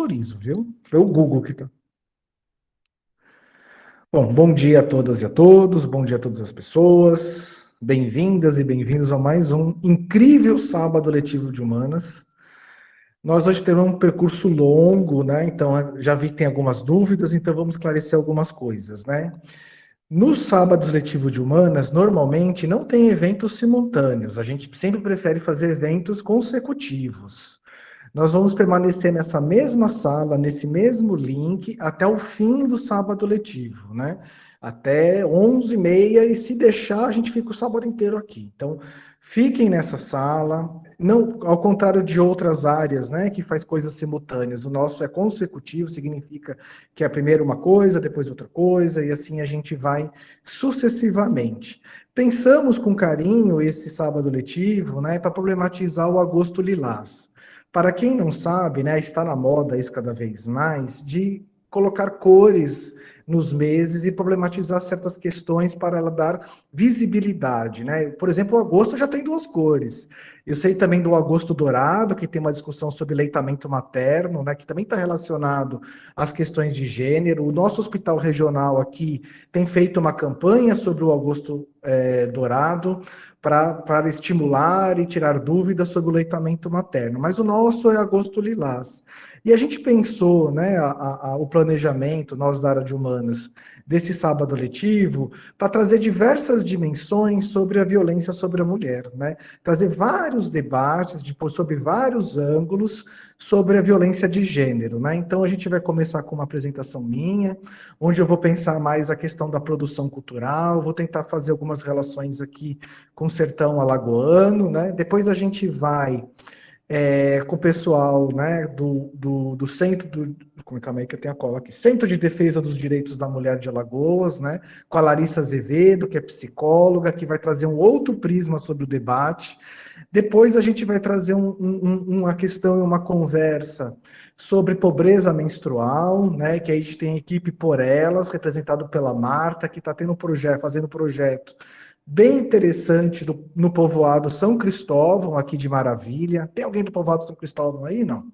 autorizo, viu? Foi o Google que tá. Bom dia a todas e a todos, bom dia a todas as pessoas. Bem-vindas e bem-vindos a mais um incrível sábado letivo de humanas. Nós hoje temos um percurso longo, né? Então, já vi que tem algumas dúvidas, então vamos esclarecer algumas coisas, né? Nos sábados letivos de humanas, normalmente não tem eventos simultâneos, a gente sempre prefere fazer eventos consecutivos. Nós vamos permanecer nessa mesma sala, nesse mesmo link, até o fim do sábado letivo, né? Até 11h30, e se deixar, a gente fica o sábado inteiro aqui. Então, fiquem nessa sala, não, ao contrário de outras áreas, né, que faz coisas simultâneas. O nosso é consecutivo, significa que é primeiro uma coisa, depois outra coisa, e assim a gente vai sucessivamente. Pensamos com carinho esse sábado letivo, né, para problematizar o agosto lilás. Para quem não sabe, né, está na moda isso cada vez mais, de colocar cores nos meses e problematizar certas questões para ela dar visibilidade, né? Por exemplo, o agosto já tem 2 cores. Eu sei também do agosto dourado, que tem uma discussão sobre leitamento materno, né, que também está relacionado às questões de gênero. O nosso hospital regional aqui tem feito uma campanha sobre o agosto dourado, para estimular e tirar dúvidas sobre o leitamento materno. Mas o nosso é agosto lilás. E a gente pensou, né, o planejamento, nós da área de humanas, desse sábado letivo, para trazer diversas dimensões sobre a violência sobre a mulher, né? Trazer vários debates sobre vários ângulos sobre a violência de gênero, né? Então a gente vai começar com uma apresentação minha, onde eu vou pensar mais a questão da produção cultural, vou tentar fazer algumas relações aqui com o sertão alagoano, né? Depois a gente vai com o pessoal, né, do Centro calma aí que eu tenho a cola aqui, Centro de Defesa dos Direitos da Mulher de Alagoas, né, com a Larissa Azevedo, que é psicóloga, que vai trazer um outro prisma sobre o debate. Depois a gente vai trazer uma questão e uma conversa sobre pobreza menstrual, né, que a gente tem a equipe Por Elas, representado pela Marta, que está fazendo projeto bem interessante no povoado São Cristóvão, aqui de Maravilha. Tem alguém do povoado São Cristóvão aí? Não.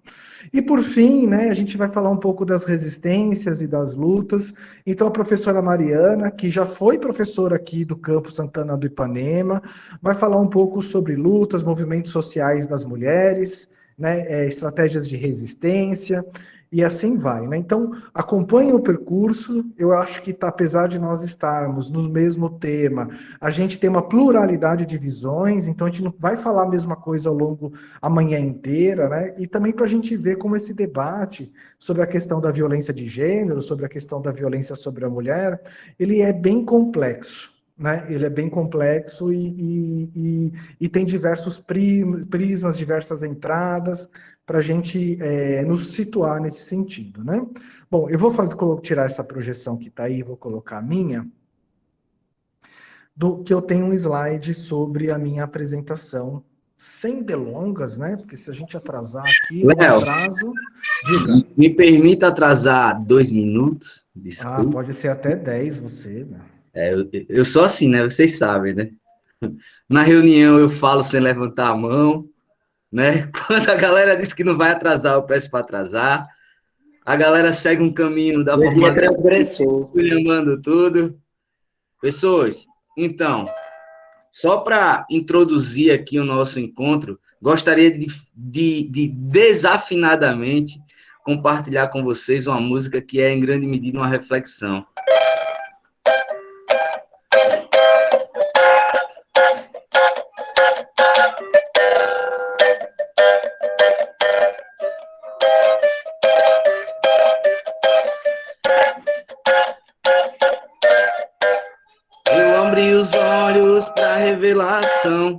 E por fim, né, a gente vai falar um pouco das resistências e das lutas. Então, a professora Mariana, que já foi professora aqui do Campo Santana do Ipanema, vai falar um pouco sobre lutas, movimentos sociais das mulheres, né, estratégias de resistência, e assim vai, né? Então, acompanhe o percurso. Eu acho que, apesar de nós estarmos no mesmo tema, a gente tem uma pluralidade de visões, então a gente não vai falar a mesma coisa ao longo a manhã inteira, né? E também para a gente ver como esse debate sobre a questão da violência de gênero, sobre a questão da violência sobre a mulher, ele é bem complexo. Né? Ele é bem complexo e tem diversos prismas, diversas entradas, para a gente nos situar nesse sentido, né? Bom, eu vou tirar essa projeção que está aí, vou colocar a minha, que eu tenho um slide sobre a minha apresentação, sem delongas, né? Porque se a gente atrasar aqui, eu Léo, atraso. Diga. me permita atrasar 2 minutos, desculpa. Pode ser até 10 você, né? Eu sou assim, né? Vocês sabem, né? Na reunião eu falo sem levantar a mão, né? Quando a galera diz que não vai atrasar, eu peço para atrasar. A galera segue um caminho da Ele é forma transgressor. chamando tudo. Pessoas, então, só para introduzir aqui o nosso encontro, gostaria de desafinadamente compartilhar com vocês uma música que é, em grande medida, uma reflexão. Eu abri os olhos para a revelação.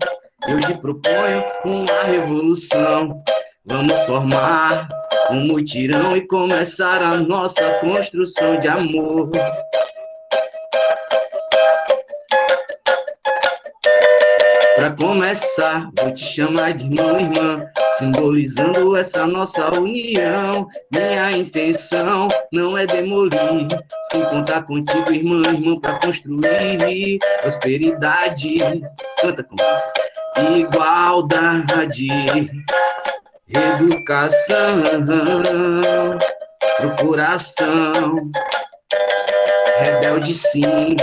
Eu te proponho uma revolução. Vamos formar um mutirão e começar a nossa construção de amor. Para começar, vou te chamar de irmão e irmã, simbolizando essa nossa união. Minha intenção não é demolir, sim contar contigo, irmã, irmão, para construir prosperidade. Canta comigo. Igualdade, educação, coração. Rebelde sim,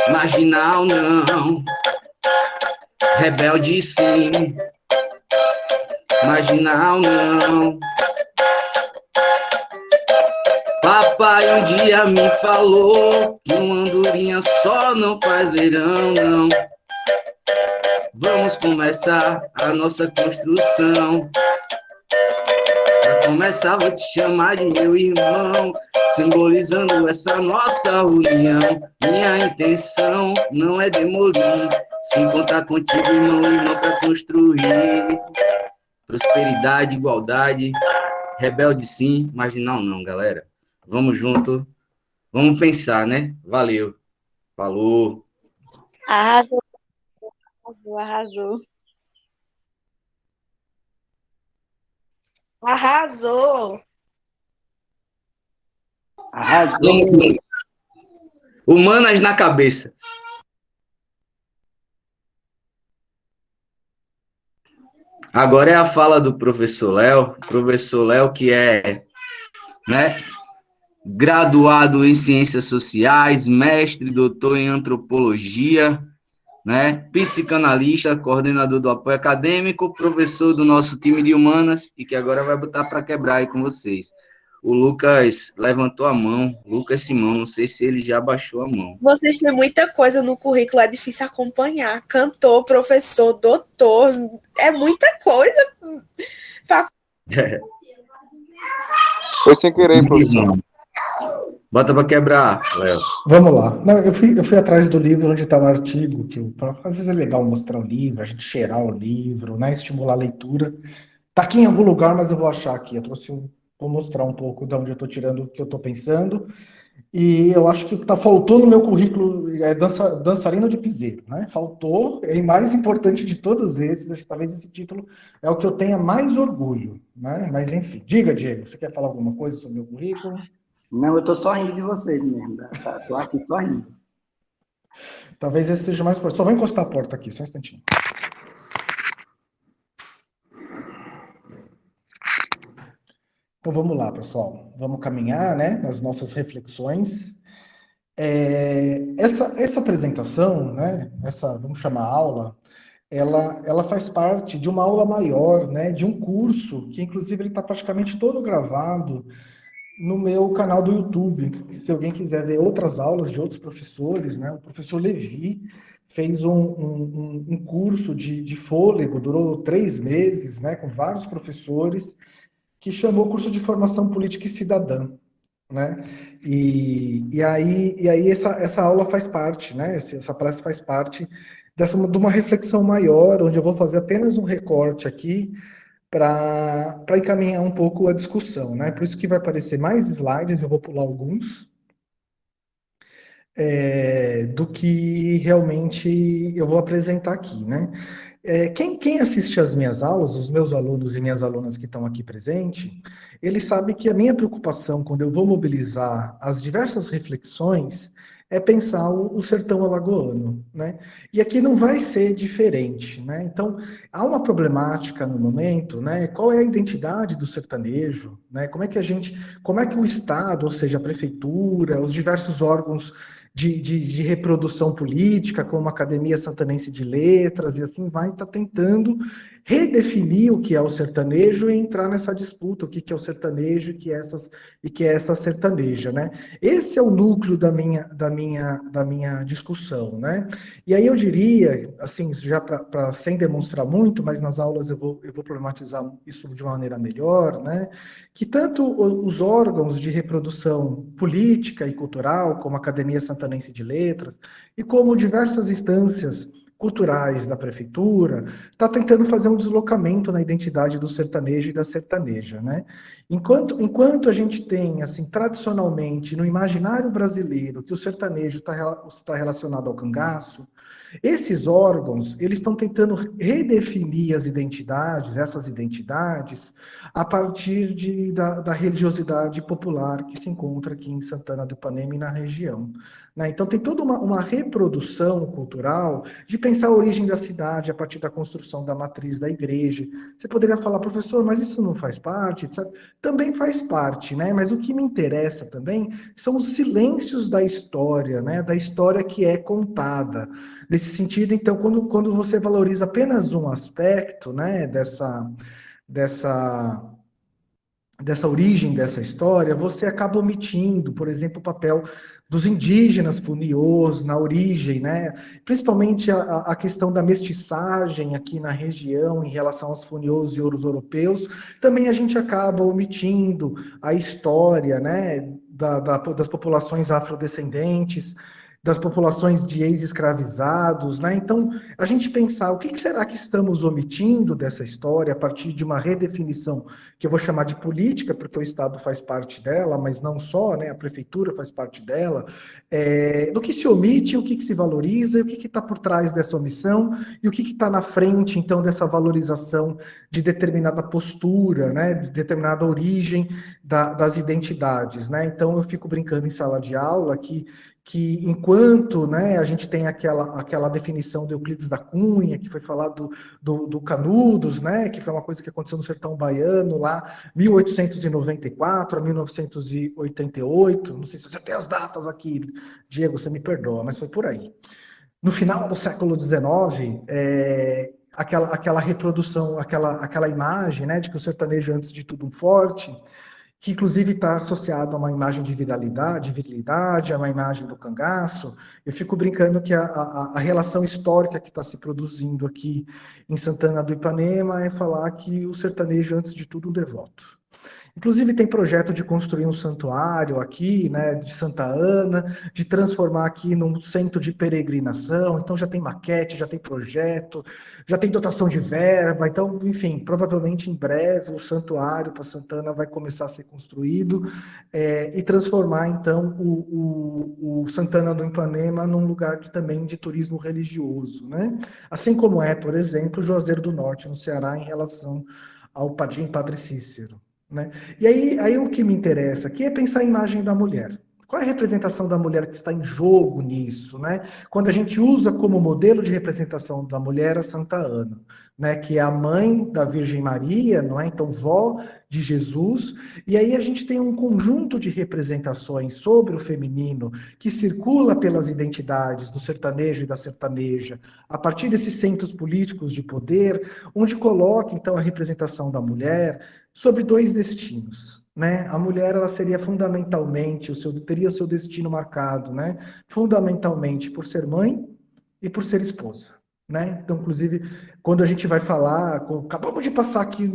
marginal não. Rebelde sim, marginal não. Papai um dia me falou que uma andorinha só não faz verão, não. Vamos começar a nossa construção. Pra começar vou te chamar de meu irmão, simbolizando essa nossa união. Minha intenção não é demolir, sim contar contigo, irmão, irmão, pra construir prosperidade, igualdade. Rebelde sim, marginal não, galera. Vamos junto, vamos pensar, né? Valeu, falou. Arrasou, arrasou. Arrasou! Vamos junto. Humanas na cabeça. Agora é a fala do professor Léo que é, né, graduado em Ciências Sociais, mestre, doutor em Antropologia, né, psicanalista, coordenador do apoio acadêmico, professor do nosso time de humanas e que agora vai botar para quebrar aí com vocês. O Lucas levantou a mão, Lucas Simão, não sei se ele já baixou a mão. Vocês têm muita coisa no currículo, é difícil acompanhar. Cantor, professor, doutor, é muita coisa. Foi sem querer, professor. Bota para quebrar, Léo. Vamos lá. Não, eu fui atrás do livro onde está o artigo, às vezes é legal mostrar o livro, a gente cheirar o livro, né, estimular a leitura. Está aqui em algum lugar, mas eu vou achar aqui. Vou mostrar um pouco de onde eu estou tirando o que eu estou pensando. E eu acho que o que faltou no meu currículo é dançarino de piseiro, né? Faltou, é o mais importante de todos esses, acho que talvez esse título é o que eu tenha mais orgulho, né? Mas enfim, diga, Diego, você quer falar alguma coisa sobre o meu currículo? Não, eu tô só rindo de vocês mesmo, tá? Tô aqui só rindo. Talvez esse seja o mais importante. Só vou encostar a porta aqui, só um instantinho. Então vamos lá, pessoal. Vamos caminhar, né, nas nossas reflexões. Essa apresentação, né, vamos chamar aula, ela faz parte de uma aula maior, né, de um curso que, inclusive, ele está praticamente todo gravado no meu canal do YouTube. Se alguém quiser ver outras aulas de outros professores, né, o professor Levi fez um curso de fôlego, durou 3 meses, né, com vários professores, que chamou Curso de Formação Política e Cidadã, né? E aí essa aula faz parte, né? Essa palestra faz parte de uma reflexão maior, onde eu vou fazer apenas um recorte aqui para encaminhar um pouco a discussão, né? Por isso que vai aparecer mais slides, eu vou pular alguns, do que realmente eu vou apresentar aqui, né? Quem assiste às minhas aulas, os meus alunos e minhas alunas que estão aqui presentes, eles sabem que a minha preocupação quando eu vou mobilizar as diversas reflexões é pensar o sertão alagoano, né? E aqui não vai ser diferente, né? Então, há uma problemática no momento, né? Qual é a identidade do sertanejo, né? Como é que o Estado, ou seja, a prefeitura, os diversos órgãos de reprodução política, como a Academia Santanense de Letras, e assim vai, está tentando redefinir o que é o sertanejo e entrar nessa disputa, o que é o sertanejo e que é essa sertaneja, né? Esse é o núcleo da minha discussão, né? E aí eu diria, assim, já sem demonstrar muito, mas nas aulas eu vou problematizar isso de uma maneira melhor, né? Que tanto os órgãos de reprodução política e cultural, como a Academia Santanense de Letras, e como diversas instâncias culturais da prefeitura, está tentando fazer um deslocamento na identidade do sertanejo e da sertaneja, né? Enquanto a gente tem, assim, tradicionalmente, no imaginário brasileiro, que o sertanejo está relacionado ao cangaço, Esses órgãos, eles estão tentando redefinir as identidades, essas identidades, a partir da religiosidade popular que se encontra aqui em Santana do Ipanema e na região. Né? Então, tem toda uma reprodução cultural de pensar a origem da cidade a partir da construção da matriz da igreja. Você poderia falar, professor, mas isso não faz parte, etc. Também faz parte, né? Mas o que me interessa também são os silêncios da história, né? Da história que é contada. Nesse sentido, então, quando você valoriza apenas um aspecto, né, dessa origem dessa história, você acaba omitindo, por exemplo, o papel dos indígenas funiôs na origem, né? Principalmente a questão da mestiçagem aqui na região em relação aos funiôs e ouros europeus. Também a gente acaba omitindo a história, né, das populações afrodescendentes, das populações de ex-escravizados, né? Então, a gente pensar o que será que estamos omitindo dessa história a partir de uma redefinição que eu vou chamar de política, porque o Estado faz parte dela, mas não só, né? A prefeitura faz parte dela, do que se omite, o que se valoriza, e o que está por trás dessa omissão, e o que está na frente, então, dessa valorização de determinada postura, né? De determinada origem das identidades, né? Então, eu fico brincando em sala de aula que enquanto, né, a gente tem aquela definição de Euclides da Cunha, que foi falado do Canudos, né, que foi uma coisa que aconteceu no sertão baiano, lá 1894 a 1988, não sei se você tem as datas aqui, Diego, você me perdoa, mas foi por aí. No final do século XIX, aquela reprodução, aquela imagem, né, de que o sertanejo, antes de tudo, um forte, que inclusive está associado a uma imagem de virilidade, a uma imagem do cangaço. Eu fico brincando que a relação histórica que está se produzindo aqui em Santana do Ipanema é falar que o sertanejo, antes de tudo, um devoto. Inclusive tem projeto de construir um santuário aqui, né, de Santa Ana, de transformar aqui num centro de peregrinação, então já tem maquete, já tem projeto, já tem dotação de verba, então, enfim, provavelmente em breve o santuário para Santa Ana vai começar a ser construído e transformar, então, o Santana do Ipanema num lugar também de turismo religioso, né? Assim como é, por exemplo, Juazeiro do Norte, no Ceará, em relação ao Padre Cícero. Né? E aí o que me interessa aqui é pensar a imagem da mulher. Qual é a representação da mulher que está em jogo nisso? Né? Quando a gente usa como modelo de representação da mulher a Santa Ana, né? Que é a mãe da Virgem Maria, não é? Então, vó de Jesus, e aí a gente tem um conjunto de representações sobre o feminino que circula pelas identidades do sertanejo e da sertaneja, a partir desses centros políticos de poder, onde coloca, então, a representação da mulher sobre dois destinos, né? A mulher, ela seria fundamentalmente, teria o seu destino marcado, né? Fundamentalmente por ser mãe e por ser esposa, né? Então, inclusive, quando a gente vai falar, acabamos de passar aqui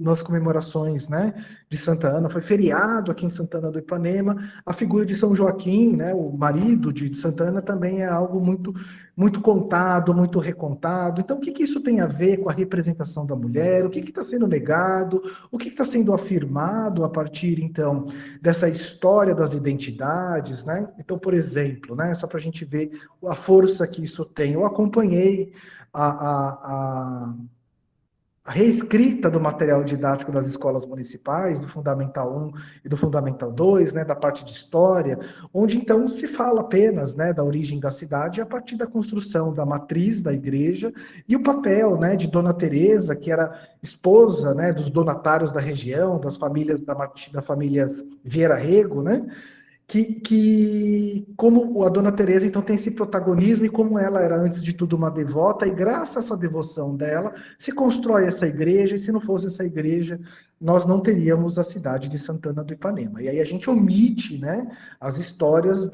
nas comemorações, né, de Santa Ana, foi feriado aqui em Santana do Ipanema, a figura de São Joaquim, né, o marido de Santa Ana, também é algo muito, muito contado, muito recontado. Então, o que isso tem a ver com a representação da mulher? O que está sendo negado? O que está sendo afirmado a partir, então, dessa história das identidades, né? Então, por exemplo, né, só para a gente ver a força que isso tem, eu acompanhei a reescrita do material didático das escolas municipais, do Fundamental 1 e do Fundamental 2, né, da parte de história, onde então se fala apenas, né, da origem da cidade a partir da construção da matriz da igreja e o papel, né, de Dona Teresa, que era esposa, né, dos donatários da região, das famílias da família Vieira Rego, né, que como a Dona Teresa, então, tem esse protagonismo, e como ela era, antes de tudo, uma devota, e graças a essa devoção dela, se constrói essa igreja, e se não fosse essa igreja, nós não teríamos a cidade de Santana do Ipanema. E aí a gente omite, né, as histórias,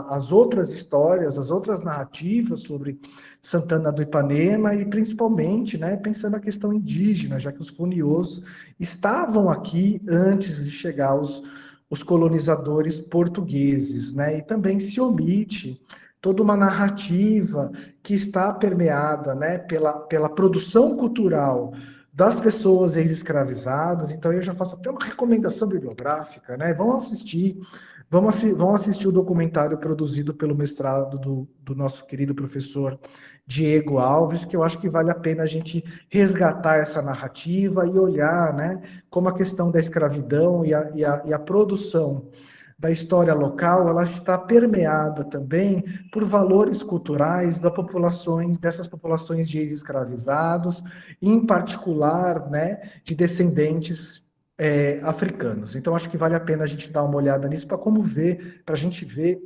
as outras histórias, as outras narrativas sobre Santana do Ipanema, e principalmente, né, pensando na questão indígena, já que os funiôs estavam aqui antes de chegar os colonizadores portugueses, né? E também se omite toda uma narrativa que está permeada, né, pela produção cultural das pessoas ex-escravizadas. Então eu já faço até uma recomendação bibliográfica, né? Vão assistir o documentário produzido pelo mestrado do nosso querido professor Diego Alves, que eu acho que vale a pena a gente resgatar essa narrativa e olhar, né, como a questão da escravidão e a produção da história local, ela está permeada também por valores culturais dessas populações de ex-escravizados, em particular, né, de descendentes africanos. Então, acho que vale a pena a gente dar uma olhada nisso para a gente ver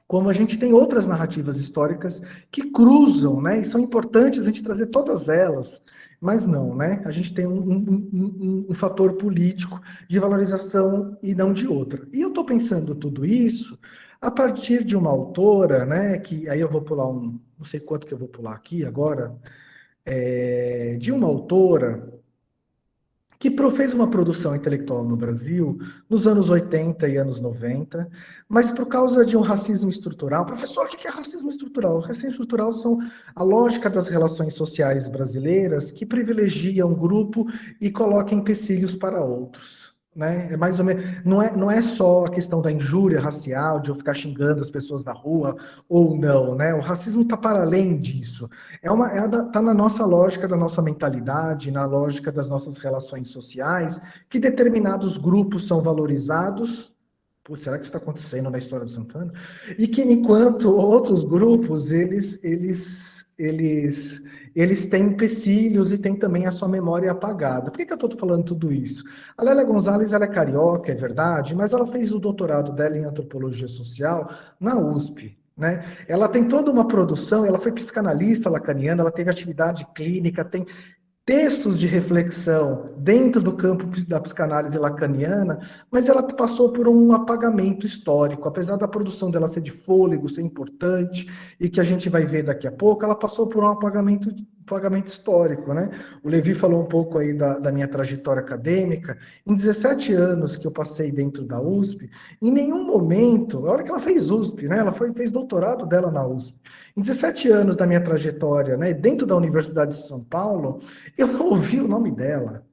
como a gente tem outras narrativas históricas que cruzam, né, e são importantes a gente trazer todas elas, mas não, né? A gente tem um fator político de valorização e não de outra. E eu estou pensando tudo isso a partir de uma autora, né? Que aí eu vou pular não sei quanto que eu vou pular aqui agora, de uma autora que fez uma produção intelectual no Brasil nos anos 80 e anos 90, mas por causa de um racismo estrutural. Professor, o que é racismo estrutural? O racismo estrutural são a lógica das relações sociais brasileiras que privilegiam um grupo e colocam empecilhos para outros. Né? É mais ou menos, não é só a questão da injúria racial, de eu ficar xingando as pessoas na rua ou não, né? O racismo está para além disso. Está na nossa lógica, da nossa mentalidade, na lógica das nossas relações sociais, que determinados grupos são valorizados. Putz, será que isso está acontecendo na história de Santana? E que enquanto outros grupos, eles têm empecilhos e têm também a sua memória apagada. Por que eu estou falando tudo isso? A Lélia Gonzalez, ela é carioca, é verdade, mas ela fez o doutorado dela em antropologia social na USP. Né? Ela tem toda uma produção, ela foi psicanalista lacaniana, ela teve atividade clínica, tem textos de reflexão dentro do campo da psicanálise lacaniana, mas ela passou por um apagamento histórico. Apesar da produção dela ser de fôlego, ser importante, e que a gente vai ver daqui a pouco, ela passou por um apagamento histórico, né? O Levi falou um pouco aí da minha trajetória acadêmica. Em 17 anos que eu passei dentro da USP, em nenhum momento, a hora que ela fez USP, né? Ela fez doutorado dela na USP. Em 17 anos da minha trajetória, né, dentro da Universidade de São Paulo, eu não ouvi o nome dela.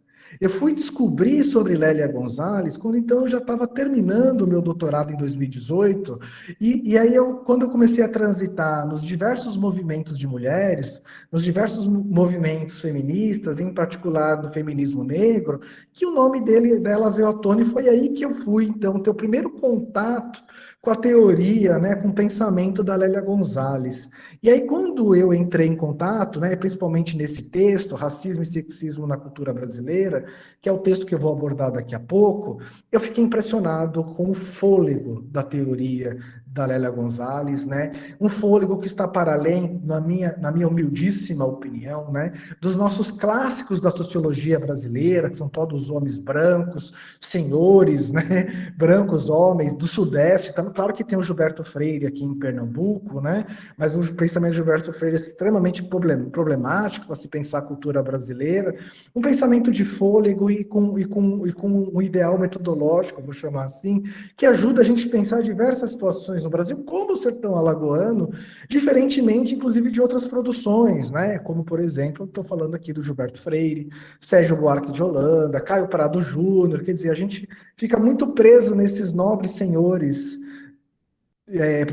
Eu fui descobrir sobre Lélia Gonzalez quando então eu já estava terminando o meu doutorado em 2018, e aí quando eu comecei a transitar nos diversos movimentos de mulheres, nos diversos movimentos feministas, em particular do feminismo negro, que o nome dela veio à tona, e foi aí que eu fui, então, ter o primeiro contato com a teoria, né, com o pensamento da Lélia Gonzalez. E aí, quando eu entrei em contato, né, principalmente nesse texto, Racismo e Sexismo na Cultura Brasileira, que é o texto que eu vou abordar daqui a pouco, eu fiquei impressionado com o fôlego da teoria da Lélia Gonzalez, né? Um fôlego que está para além, na minha humildíssima opinião, né, dos nossos clássicos da sociologia brasileira, que são todos homens brancos, senhores, né, brancos homens do Sudeste. Então, claro que tem o Gilberto Freire aqui em Pernambuco, né, mas o pensamento de Gilberto Freire é extremamente problemático para se pensar a cultura brasileira, um pensamento de fôlego e com um ideal metodológico, vou chamar assim, que ajuda a gente a pensar diversas situações no Brasil, como o sertão alagoano, diferentemente, inclusive, de outras produções, né? Como, por exemplo, estou falando aqui do Gilberto Freire, Sérgio Buarque de Holanda, Caio Prado Júnior. Quer dizer, a gente fica muito preso nesses nobres senhores,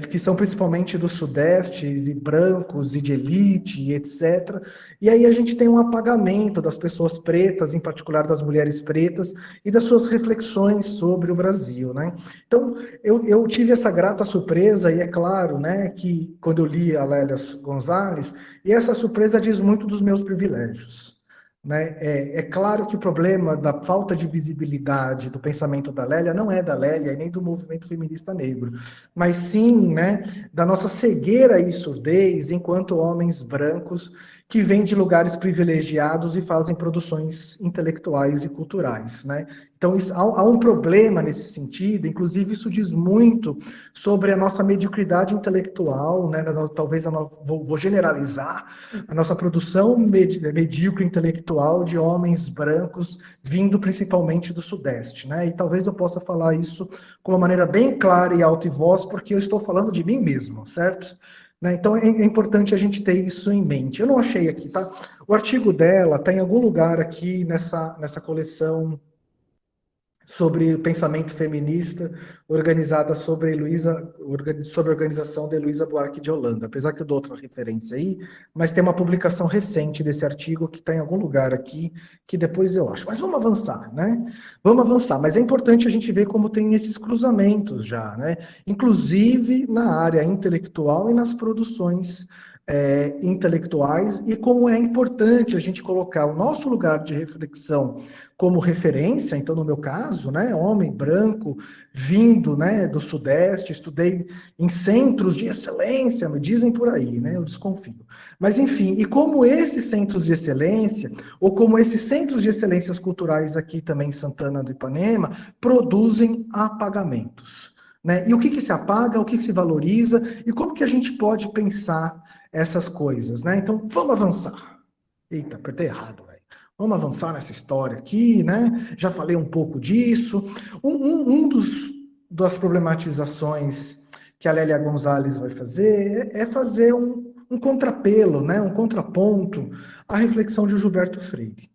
que são principalmente do Sudeste, e brancos, e de elite, e etc. E aí a gente tem um apagamento das pessoas pretas, em particular das mulheres pretas, e das suas reflexões sobre o Brasil, né? Então, eu tive essa grata surpresa, e é claro, né, que quando eu li a Lélia Gonzalez, e essa surpresa diz muito dos meus privilégios. Né? É claro que o problema da falta de visibilidade do pensamento da Lélia não é da Lélia e nem do movimento feminista negro, mas sim, né, da nossa cegueira e surdez enquanto homens brancos que vêm de lugares privilegiados e fazem produções intelectuais e culturais, né? Então, há um problema nesse sentido, inclusive isso diz muito sobre a nossa mediocridade intelectual, né? Talvez vou generalizar, a nossa produção medíocre intelectual de homens brancos vindo principalmente do Sudeste, né? E talvez eu possa falar isso com uma maneira bem clara e alta e voz, porque eu estou falando de mim mesmo, certo? né? Então é importante a gente ter isso em mente. Eu não achei aqui, tá? O artigo dela está em algum lugar aqui nessa coleção sobre o pensamento feminista, organizada sobre sobre a organização de Heloísa Buarque de Holanda, apesar que eu dou outra referência aí, mas tem uma publicação recente desse artigo que está em algum lugar aqui, que depois eu acho. Mas vamos avançar, né? Vamos avançar, mas é importante a gente ver como tem esses cruzamentos já, né? Inclusive na área intelectual e nas produções intelectuais, e como é importante a gente colocar o nosso lugar de reflexão como referência. Então, no meu caso, né, homem branco, vindo, né, do Sudeste, estudei em centros de excelência, me dizem por aí, né, eu desconfio. Mas, enfim, e como esses centros de excelência, ou como esses centros de excelências culturais aqui também em Santana do Ipanema, produzem apagamentos, né? E o que se apaga, o que se valoriza, e como que a gente pode pensar essas coisas, né? Então, vamos avançar. Eita, apertei errado, velho. Vamos avançar nessa história aqui, né? Já falei um pouco disso. Das problematizações que a Lélia Gonzalez vai fazer é fazer um contrapelo, né? Um contraponto à reflexão de Gilberto Freire.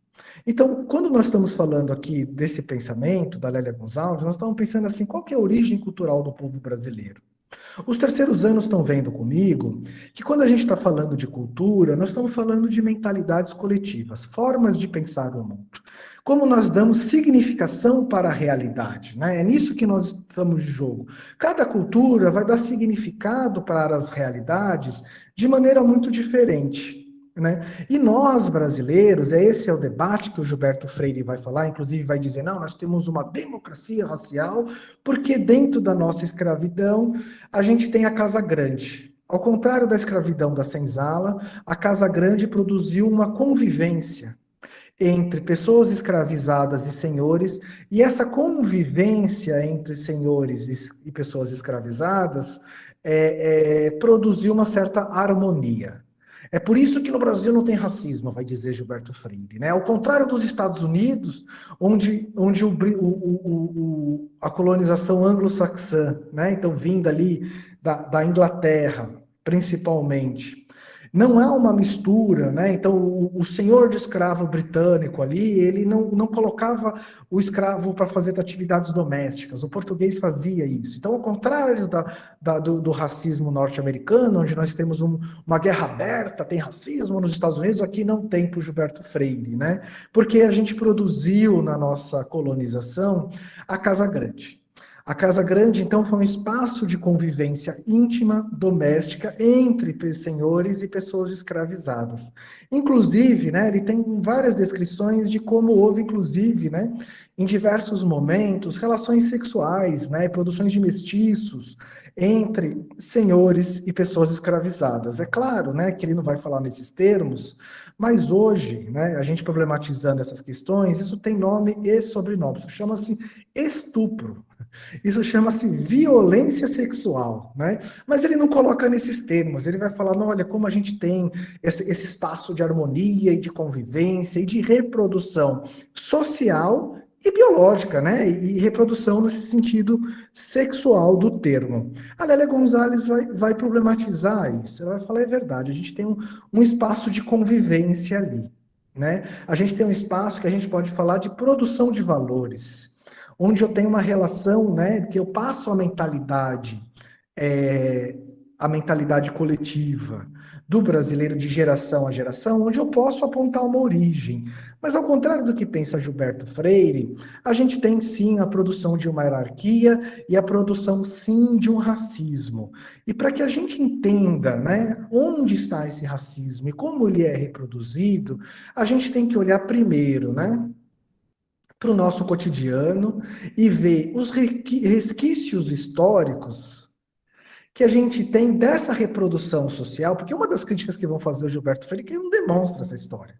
Então, quando nós estamos falando aqui desse pensamento da Lélia Gonzalez, nós estamos pensando assim, qual que é a origem cultural do povo brasileiro? Os terceiros anos estão vendo comigo que quando a gente está falando de cultura, nós estamos falando de mentalidades coletivas, formas de pensar o mundo. Como nós damos significação para a realidade, né? É nisso que nós estamos de jogo. Cada cultura vai dar significado para as realidades de maneira muito diferente, né? E nós, brasileiros, esse é o debate que o Gilberto Freire vai falar, inclusive vai dizer, não, nós temos uma democracia racial, porque dentro da nossa escravidão, a gente tem a Casa Grande. Ao contrário da escravidão da senzala, a Casa Grande produziu uma convivência entre pessoas escravizadas e senhores, e essa convivência entre senhores e pessoas escravizadas produziu uma certa harmonia. É por isso que no Brasil não tem racismo, vai dizer Gilberto Freire, né? Ao contrário dos Estados Unidos, onde a colonização anglo-saxã, né? Então vinda ali da Inglaterra, principalmente, não há uma mistura, né? Então o senhor de escravo britânico ali, ele não colocava o escravo para fazer atividades domésticas, o português fazia isso. Então, ao contrário do racismo norte-americano, onde nós temos uma guerra aberta, tem racismo nos Estados Unidos, aqui não tem para o Gilberto Freire, né? Porque a gente produziu na nossa colonização a Casa Grande. A Casa Grande, então, foi um espaço de convivência íntima, doméstica, entre senhores e pessoas escravizadas. Inclusive, né, ele tem várias descrições de como houve, inclusive, né, em diversos momentos, relações sexuais, né, produções de mestiços entre senhores e pessoas escravizadas. É claro, né, que ele não vai falar nesses termos, mas hoje, né, a gente problematizando essas questões, isso tem nome e sobrenome, isso chama-se estupro. Isso chama-se violência sexual, né? Mas ele não coloca nesses termos, ele vai falar, não, olha, como a gente tem esse espaço de harmonia e de convivência e de reprodução social e biológica, né? E reprodução nesse sentido sexual do termo. A Lélia Gonzalez vai problematizar isso, ela vai falar, é verdade, a gente tem um espaço de convivência ali, né? A gente tem um espaço que a gente pode falar de produção de valores, onde eu tenho uma relação, né, que eu passo a mentalidade coletiva do brasileiro de geração a geração, onde eu posso apontar uma origem. Mas ao contrário do que pensa Gilberto Freire, a gente tem sim a produção de uma hierarquia e a produção sim de um racismo. E para que a gente entenda, né, onde está esse racismo e como ele é reproduzido, a gente tem que olhar primeiro, né, para o nosso cotidiano e ver os resquícios históricos que a gente tem dessa reprodução social, porque uma das críticas que vão fazer o Gilberto Freire é que ele não demonstra essa história,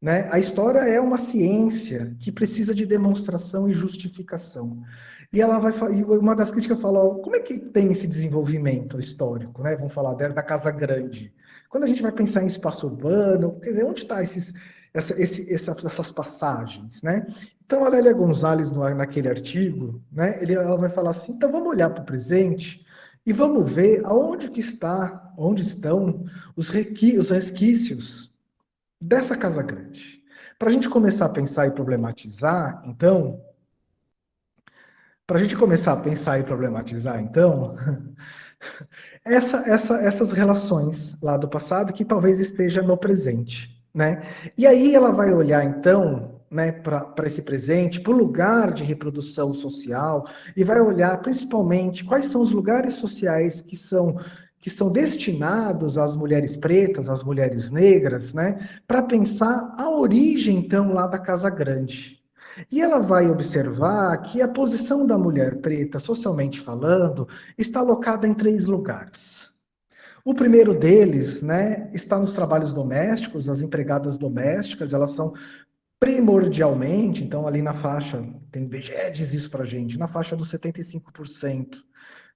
né? A história é uma ciência que precisa de demonstração e justificação. E uma das críticas fala, ó, como é que tem esse desenvolvimento histórico, né? Vamos falar da Casa Grande. Quando a gente vai pensar em espaço urbano, quer dizer, onde está essas passagens, né? Então, a Lélia Gonzalez, naquele artigo, né, ela vai falar assim, então vamos olhar para o presente E vamos ver onde estão os resquícios dessa Casa Grande. Para a gente começar a pensar e problematizar, então, essas relações lá do passado que talvez esteja no presente, né? E aí ela vai olhar, então, né, para esse presente, para o lugar de reprodução social, e vai olhar principalmente quais são os lugares sociais que são destinados às mulheres pretas, às mulheres negras, né, para pensar a origem, então, lá da Casa Grande. E ela vai observar que a posição da mulher preta, socialmente falando, está alocada em 3 lugares. O primeiro deles, né, está nos trabalhos domésticos, as empregadas domésticas, elas são primordialmente, então ali na faixa, tem IBGE diz isso pra gente, na faixa dos 75%.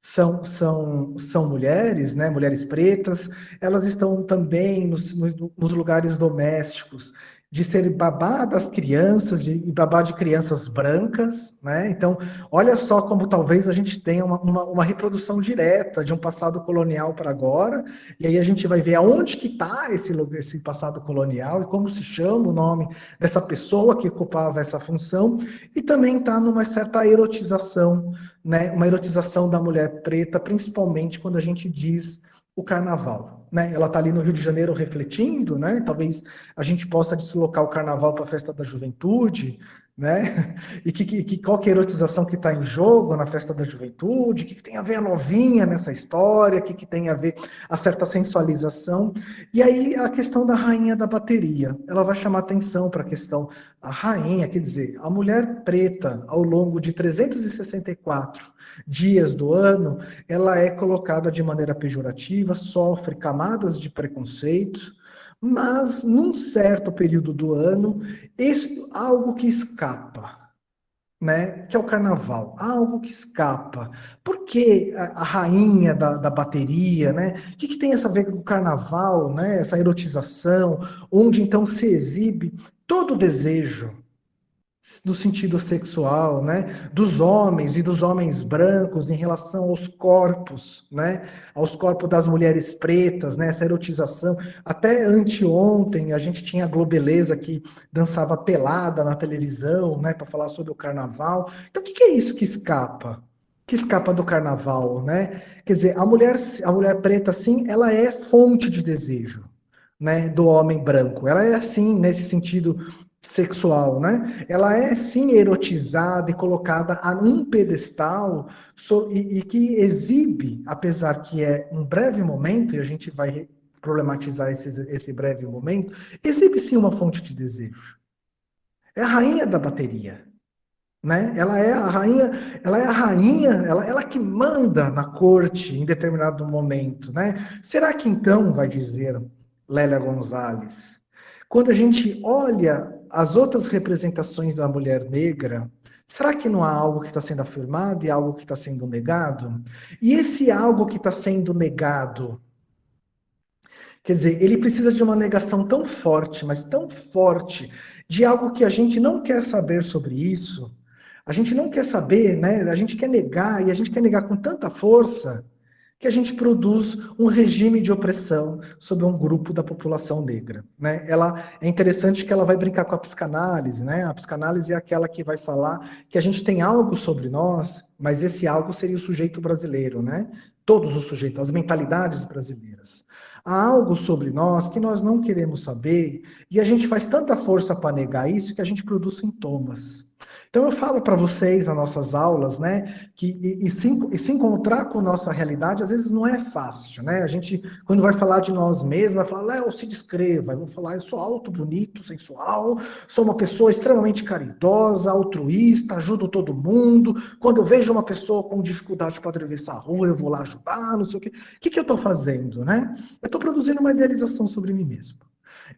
São mulheres, né, mulheres pretas, elas estão também nos lugares domésticos, de ser babá das crianças, de babá de crianças brancas, né? Então, olha só como talvez a gente tenha uma reprodução direta de um passado colonial para agora, e aí a gente vai ver aonde que está esse passado colonial e como se chama o nome dessa pessoa que ocupava essa função, e também está numa certa erotização, né? Uma erotização da mulher preta, principalmente quando a gente diz o carnaval, né? Ela está ali no Rio de Janeiro refletindo, né? Talvez a gente possa deslocar o carnaval para a festa da juventude, né? E qual que é a erotização que está em jogo na festa da juventude? O que tem a ver a novinha nessa história? O que tem a ver a certa sensualização? E aí a questão da rainha da bateria, ela vai chamar atenção para a questão, a rainha, quer dizer, a mulher preta ao longo de 364 dias do ano, ela é colocada de maneira pejorativa, sofre camadas de preconceito, mas num certo período do ano, algo que escapa, né? Que é o carnaval, algo que escapa. Por que a rainha da bateria, né? O que tem essa a ver com o carnaval, né? Essa erotização, onde então se exibe todo o desejo no sentido sexual, né, dos homens e dos homens brancos em relação aos corpos, né, aos corpos das mulheres pretas, né, essa erotização. Até anteontem a gente tinha a Globeleza que dançava pelada na televisão, né, para falar sobre o carnaval. Então, o que é isso que escapa? Que escapa do carnaval, né? Quer dizer, a mulher preta, sim, ela é fonte de desejo, né, do homem branco. Ela é assim, nesse sentido sexual, né? Ela é sim erotizada e colocada a um pedestal e que exibe, apesar que é um breve momento, e a gente vai problematizar esse breve momento, exibe sim uma fonte de desejo. É a rainha da bateria, né? Ela é a rainha, ela que manda na corte em determinado momento, né? Será que então, vai dizer Lélia Gonzalez, quando a gente olha as outras representações da mulher negra, será que não há algo que está sendo afirmado e algo que está sendo negado? E esse algo que está sendo negado, quer dizer, ele precisa de uma negação tão forte, mas tão forte, de algo que a gente não quer saber sobre isso, a gente não quer saber, né? A gente quer negar, e a gente quer negar com tanta força, que a gente produz um regime de opressão sobre um grupo da população negra, né? É interessante que ela vai brincar com a psicanálise, né? A psicanálise é aquela que vai falar que a gente tem algo sobre nós, mas esse algo seria o sujeito brasileiro, né? Todos os sujeitos, as mentalidades brasileiras. Há algo sobre nós que nós não queremos saber, e a gente faz tanta força para negar isso que a gente produz sintomas. Então eu falo para vocês nas nossas aulas, né, que se encontrar com a nossa realidade às vezes não é fácil, né? A gente, quando vai falar de nós mesmos, vai falar, Léo, se descreva. Eu vou falar, eu sou alto, bonito, sensual, sou uma pessoa extremamente caridosa, altruísta, ajudo todo mundo. Quando eu vejo uma pessoa com dificuldade para atravessar a rua, eu vou lá ajudar, não sei o quê. O que eu estou fazendo, né? Eu estou produzindo uma idealização sobre mim mesmo.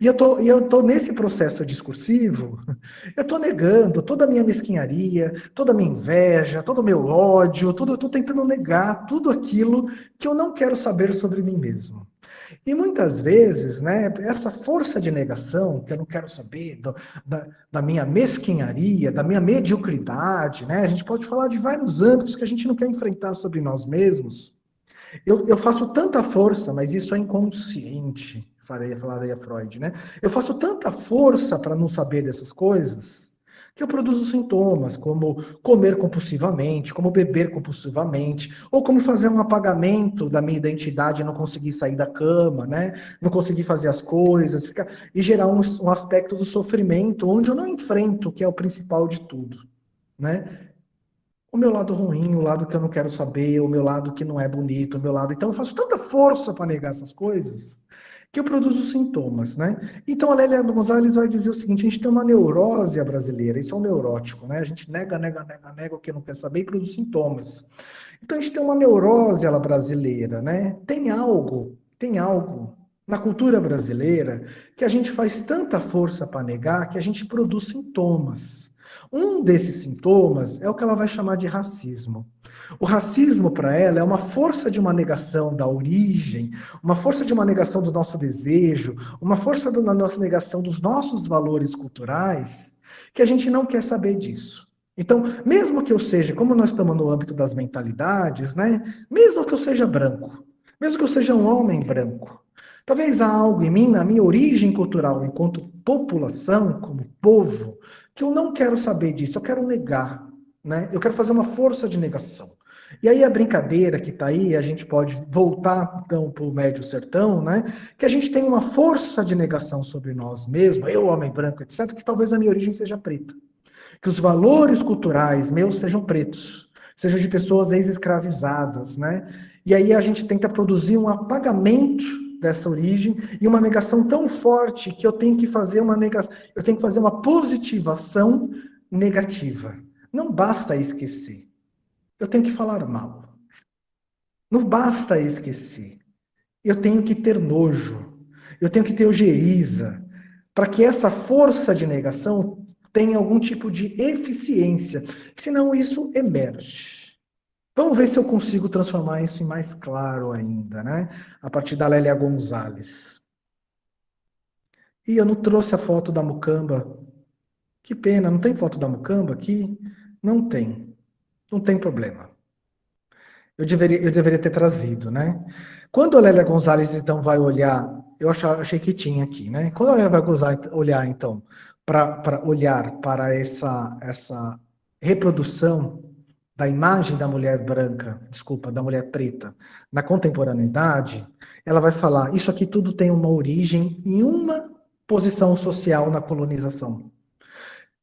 E eu tô nesse processo discursivo, eu estou negando toda a minha mesquinharia, toda a minha inveja, todo o meu ódio, eu estou tentando negar tudo aquilo que eu não quero saber sobre mim mesmo. E muitas vezes, né, essa força de negação, que eu não quero saber da minha mesquinharia, da minha mediocridade, né, a gente pode falar de vários âmbitos que a gente não quer enfrentar sobre nós mesmos. Eu faço tanta força, mas isso é inconsciente, falaria Freud, né? Eu faço tanta força para não saber dessas coisas que eu produzo sintomas, como comer compulsivamente, como beber compulsivamente, ou como fazer um apagamento da minha identidade e não conseguir sair da cama, né? Não conseguir fazer as coisas, e gerar um aspecto do sofrimento, onde eu não enfrento, que é o principal de tudo, né? O meu lado ruim, o lado que eu não quero saber, o meu lado que não é bonito, o meu lado. Então eu faço tanta força para negar essas coisas que eu produzo sintomas, né? Então a Lélia Gonzalez vai dizer o seguinte: a gente tem uma neurose brasileira, isso é um neurótico, né? A gente nega o que não quer saber e produz sintomas. Então a gente tem uma neurose ela brasileira, né? Tem algo na cultura brasileira que a gente faz tanta força para negar que a gente produz sintomas. Um desses sintomas é o que ela vai chamar de racismo. O racismo, para ela, é uma força de uma negação da origem, uma força de uma negação do nosso desejo, uma força da nossa negação dos nossos valores culturais, que a gente não quer saber disso. Então, mesmo que eu seja, como nós estamos no âmbito das mentalidades, né? Mesmo que eu seja branco, mesmo que eu seja um homem branco, talvez há algo em mim, na minha origem cultural, enquanto população, como povo, que eu não quero saber disso, eu quero negar, né? Eu quero fazer uma força de negação. E aí a brincadeira que está aí, a gente pode voltar então para o Médio Sertão, né? Que a gente tem uma força de negação sobre nós mesmos, eu, homem branco, etc., que talvez a minha origem seja preta. Que os valores culturais meus sejam pretos, sejam de pessoas ex-escravizadas, né? E aí a gente tenta produzir um apagamento dessa origem e uma negação tão forte que eu tenho que fazer eu tenho que fazer uma positivação negativa. Não basta esquecer. Eu tenho que falar mal. Não basta esquecer. Eu tenho que ter nojo. Eu tenho que ter ojeriza para que essa força de negação tenha algum tipo de eficiência. Senão isso emerge. Vamos ver se eu consigo transformar isso em mais claro ainda, né? A partir da Lélia Gonzalez. E eu não trouxe a foto da mucamba. Que pena, não tem foto da mucamba aqui? Não tem. Não tem problema. Eu deveria ter trazido, né? Quando a Lélia Gonzalez, então, vai olhar, eu achei que tinha aqui, né? Quando a Lélia vai olhar, então, para olhar para essa reprodução da imagem da mulher branca, desculpa, da mulher preta, na contemporaneidade, ela vai falar, isso aqui tudo tem uma origem em uma posição social na colonização.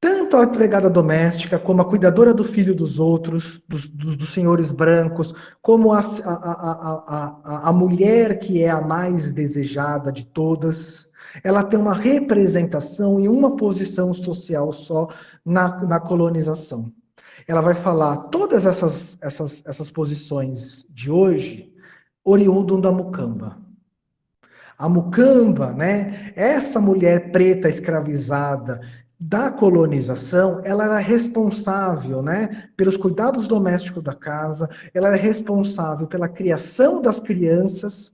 Tanto a empregada doméstica, como a cuidadora do filho dos outros, dos senhores brancos, como a mulher que é a mais desejada de todas, ela tem uma representação em uma posição social só na colonização. Ela vai falar todas essas posições de hoje, oriundo da mucamba. A mucamba, né? Essa mulher preta escravizada da colonização, ela era responsável, né, pelos cuidados domésticos da casa, ela era responsável pela criação das crianças.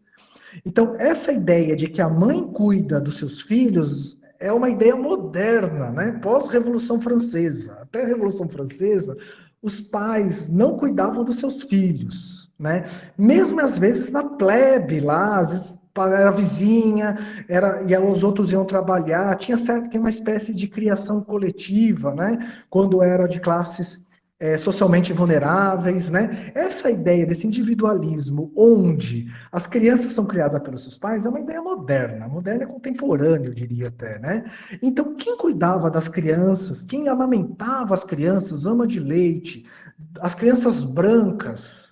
Então, essa ideia de que a mãe cuida dos seus filhos é uma ideia moderna, né, pós-Revolução Francesa. Até a Revolução Francesa, os pais não cuidavam dos seus filhos, né, mesmo às vezes na plebe lá, às vezes era vizinha, e os outros iam trabalhar, tinha uma espécie de criação coletiva, né? Quando era de classes socialmente vulneráveis, né? Essa ideia desse individualismo, onde as crianças são criadas pelos seus pais, é uma ideia moderna e contemporânea, eu diria até, né? Então, quem cuidava das crianças, quem amamentava as crianças, ama de leite, as crianças brancas,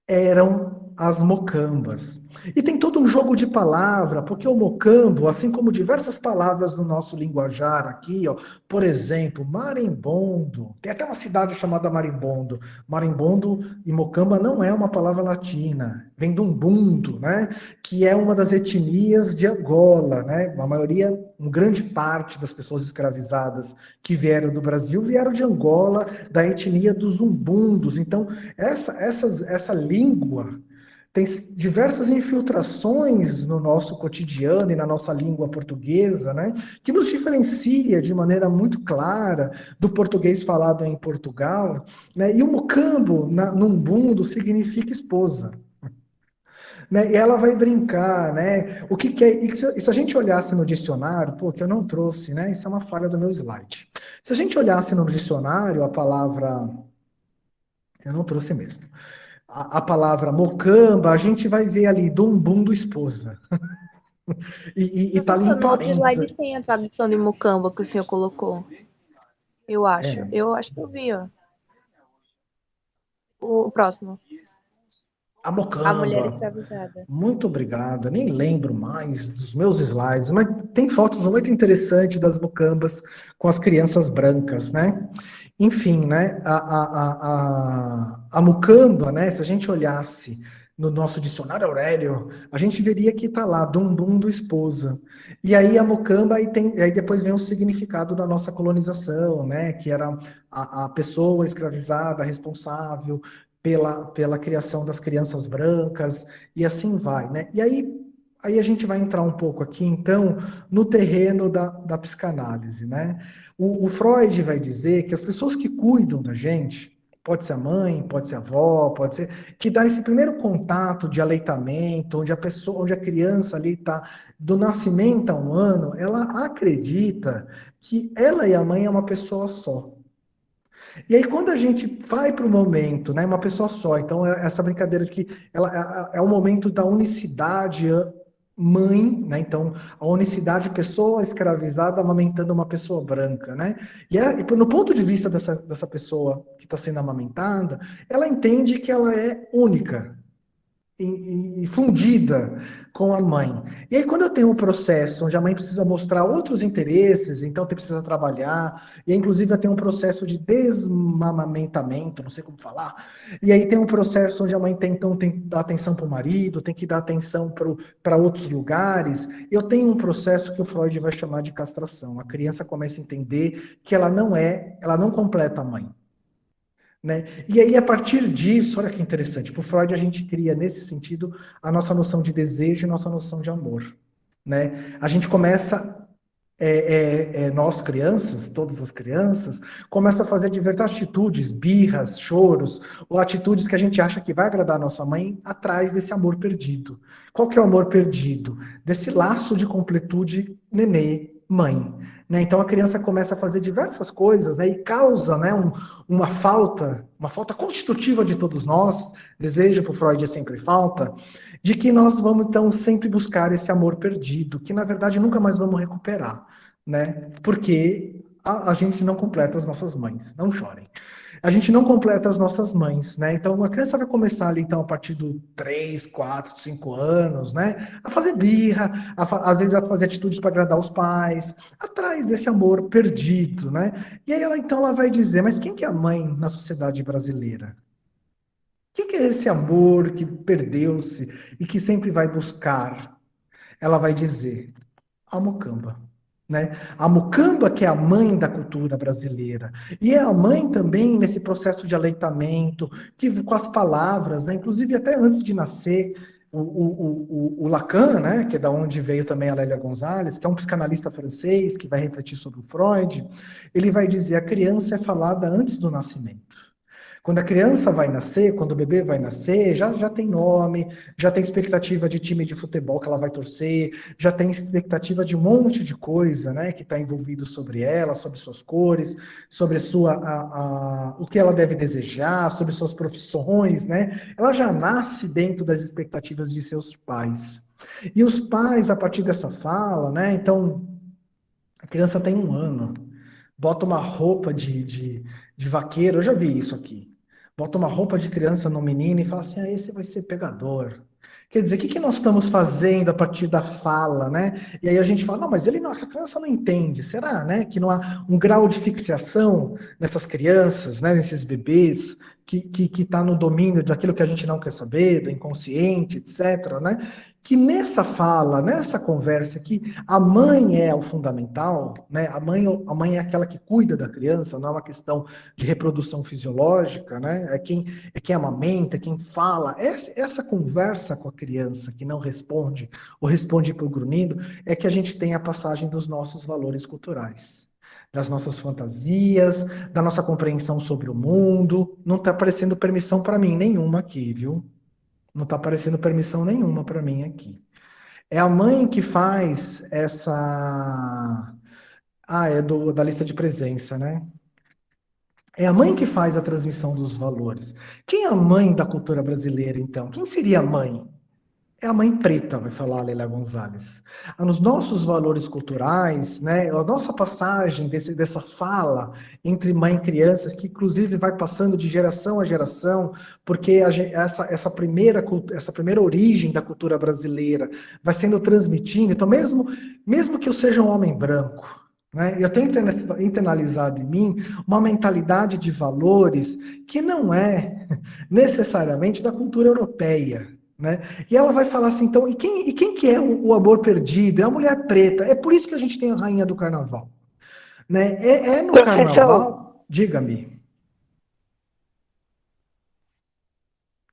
eram as mocambas. E tem todo um jogo de palavra, porque o mocambo, assim como diversas palavras no nosso linguajar aqui, ó, por exemplo, marimbondo, tem até uma cidade chamada Marimbondo. Marimbondo e mocamba não é uma palavra latina, vem do Ubuntu, né, que é uma das etnias de Angola, né, a maioria, uma grande parte das pessoas escravizadas que vieram do Brasil vieram de Angola, da etnia dos Umbundos. Então, essa língua tem diversas infiltrações no nosso cotidiano e na nossa língua portuguesa, né, que nos diferencia de maneira muito clara do português falado em Portugal, né, e o mocambo, no Umbundo, significa esposa. né? E ela vai brincar, né? O que que é? E se a gente olhasse no dicionário, pô, que eu não trouxe, né? Isso é uma falha do meu slide. Se a gente olhasse no dicionário a palavra, eu não trouxe mesmo. A palavra mocamba, a gente vai ver ali bumbum do esposa. E tá ali em Professor, no outro slide parênteses. tem a tradução de mucamba que o senhor colocou. Eu acho. É. Eu acho que eu vi, ó. O próximo. A A mulher mocamba. escravizada. Muito obrigada. Nem lembro mais dos meus slides, mas tem fotos muito interessantes das mocambas com as crianças brancas, né? Enfim, né? A mucamba, né? Se a gente olhasse no nosso dicionário Aurélio, a gente veria que tá lá, dum do esposa. E aí a mucamba, aí depois vem o significado da nossa colonização, né? Que era a pessoa escravizada, responsável pela criação das crianças brancas, e assim vai, né? E aí a gente vai entrar um pouco aqui, então, no terreno da psicanálise, né? O Freud vai dizer que as pessoas que cuidam da gente, pode ser a mãe, pode ser a avó, pode ser, que dá esse primeiro contato de aleitamento, onde a criança ali está do nascimento a 1 ano, ela acredita que ela e a mãe é uma pessoa só. E aí, quando a gente vai para o momento, né, uma pessoa só, então essa brincadeira de que ela é o momento da unicidade mãe, né, então a unicidade pessoa escravizada amamentando uma pessoa branca, né, e no ponto de vista dessa pessoa que está sendo amamentada, ela entende que ela é única, e fundida com a mãe. E aí, quando eu tenho um processo onde a mãe precisa mostrar outros interesses, então precisa trabalhar, e aí, inclusive eu tenho um processo de desmamamentamento, não sei como falar, e aí tem um processo onde a mãe tem que dar atenção para o marido, tem que dar atenção para outros lugares, eu tenho um processo que o Freud vai chamar de castração. A criança começa a entender que ela não completa a mãe. Né? E aí, a partir disso, olha que interessante, para o Freud a gente cria, nesse sentido, a nossa noção de desejo e nossa noção de amor. Né? A gente começa, nós crianças, todas as crianças, começa a fazer diversas atitudes, birras, choros, ou atitudes que a gente acha que vai agradar a nossa mãe, atrás desse amor perdido. Qual que é o amor perdido? Desse laço de completude nenê-mãe. Né? Então a criança começa a fazer diversas coisas, né? E causa, né, uma falta constitutiva de todos nós, desejo para o Freud é sempre falta, de que nós vamos então sempre buscar esse amor perdido, que na verdade nunca mais vamos recuperar, né? Porque a gente não completa as nossas mães, não chorem. A gente não completa as nossas mães, né? Então a criança vai começar ali, então, a partir do 3, 4, 5 anos, né? A fazer birra, às vezes a fazer atitudes para agradar os pais, atrás desse amor perdido, né? E aí ela vai dizer, mas quem que é a mãe na sociedade brasileira? Quem que é esse amor que perdeu-se e que sempre vai buscar? Ela vai dizer, a mucamba. Né? A mucamba que é a mãe da cultura brasileira, e é a mãe também nesse processo de aleitamento, que com as palavras, né? Inclusive até antes de nascer, o Lacan, né? Que é da onde veio também a Lélia Gonzalez, que é um psicanalista francês que vai refletir sobre o Freud, ele vai dizer, a criança é falada antes do nascimento. Quando a criança vai nascer, quando o bebê vai nascer, já tem nome, já tem expectativa de time de futebol que ela vai torcer, já tem expectativa de um monte de coisa, né, que está envolvido sobre ela, sobre suas cores, sobre o que ela deve desejar, sobre suas profissões, né? Ela já nasce dentro das expectativas de seus pais. E os pais, a partir dessa fala, né, então, a criança tem 1 ano, bota uma roupa de vaqueiro, eu já vi isso aqui. Bota uma roupa de criança no menino e fala assim, esse vai ser pegador. Quer dizer, o que nós estamos fazendo a partir da fala, né? E aí a gente fala, não, mas essa criança não entende. Será, né? Que não há um grau de fixação nessas crianças, né? Nesses bebês, que está no domínio daquilo que a gente não quer saber, do inconsciente, etc., né? Que nessa fala, nessa conversa aqui, a mãe é o fundamental, né? A mãe é aquela que cuida da criança, não é uma questão de reprodução fisiológica, né? É quem amamenta, quem fala. Essa conversa com a criança que não responde, ou responde por grunhido, é que a gente tem a passagem dos nossos valores culturais, das nossas fantasias, da nossa compreensão sobre o mundo. Não está aparecendo permissão para mim nenhuma aqui, viu? Não está aparecendo permissão nenhuma para mim aqui. É a mãe que faz essa. Ah, é da lista de presença, né? É a mãe que faz a transmissão dos valores. Quem é a mãe da cultura brasileira, então? Quem seria a mãe? É a mãe preta, vai falar a Lélia Gonzalez. Nos nossos valores culturais, né, a nossa passagem dessa fala entre mãe e crianças, que inclusive vai passando de geração a geração, porque essa primeira origem da cultura brasileira vai sendo transmitida. Então, mesmo que eu seja um homem branco, né, eu tenho internalizado em mim uma mentalidade de valores que não é necessariamente da cultura europeia. Né? E ela vai falar assim, então, e quem que é o amor perdido? É a mulher preta. É por isso que a gente tem a rainha do carnaval. Né? É no carnaval... Diga-me.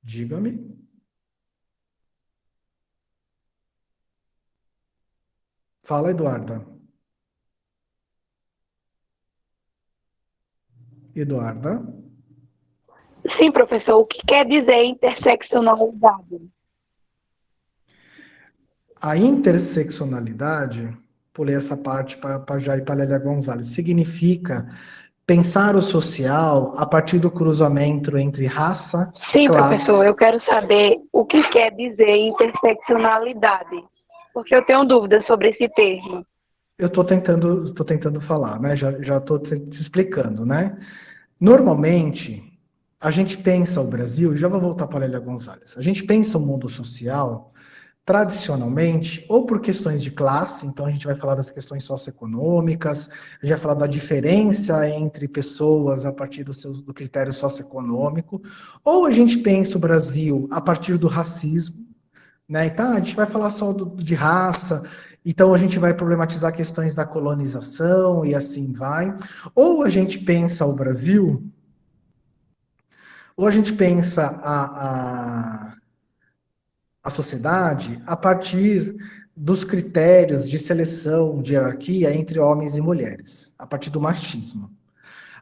Diga-me. Fala, Eduarda. Eduarda? Sim, professor. O que quer dizer interseccionalidade? A interseccionalidade, pulei essa parte para já ir para a Lélia Gonzalez, significa pensar o social a partir do cruzamento entre raça, Sim, classe... professor. Eu quero saber o que quer dizer interseccionalidade, porque eu tenho dúvidas sobre esse termo. Eu estou tentando falar, né? Já estou te explicando, né? Normalmente, a gente pensa o Brasil, e já vou voltar para a Lélia Gonzalez, a gente pensa o mundo social tradicionalmente, ou por questões de classe, então a gente vai falar das questões socioeconômicas, a gente vai falar da diferença entre pessoas a partir do critério socioeconômico, ou a gente pensa o Brasil a partir do racismo, né? Então a gente vai falar só de raça, então a gente vai problematizar questões da colonização e assim vai, ou a gente pensa o Brasil, ou a gente pensa a sociedade a partir dos critérios de seleção, de hierarquia entre homens e mulheres, a partir do machismo.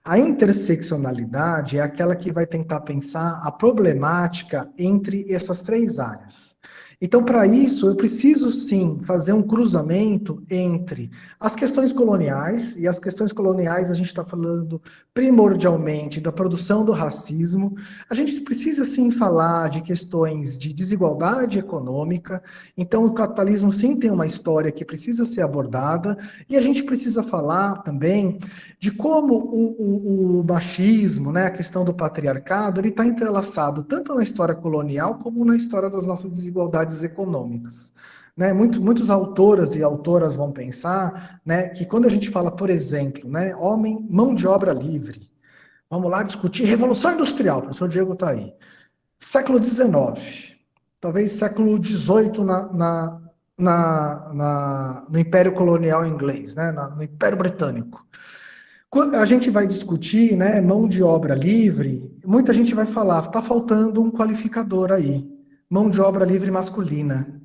A interseccionalidade é aquela que vai tentar pensar a problemática entre essas três áreas. Então, para isso, eu preciso, sim, fazer um cruzamento entre as questões coloniais, e as questões coloniais a gente está falando primordialmente da produção do racismo. A gente precisa, sim, falar de questões de desigualdade econômica. Então, o capitalismo, sim, tem uma história que precisa ser abordada, e a gente precisa falar também de como o machismo, né, a questão do patriarcado, ele está entrelaçado tanto na história colonial como na história das nossas desigualdades econômicas. Né? Muitos autoras e autoras vão pensar, né, que quando a gente fala, por exemplo, né, mão de obra livre, vamos lá discutir Revolução Industrial, o professor Diego está aí, século XIX, talvez século XVIII no Império Colonial Inglês, né, no Império Britânico. Quando a gente vai discutir, né, mão de obra livre, muita gente vai falar, está faltando um qualificador aí, mão de obra livre masculina.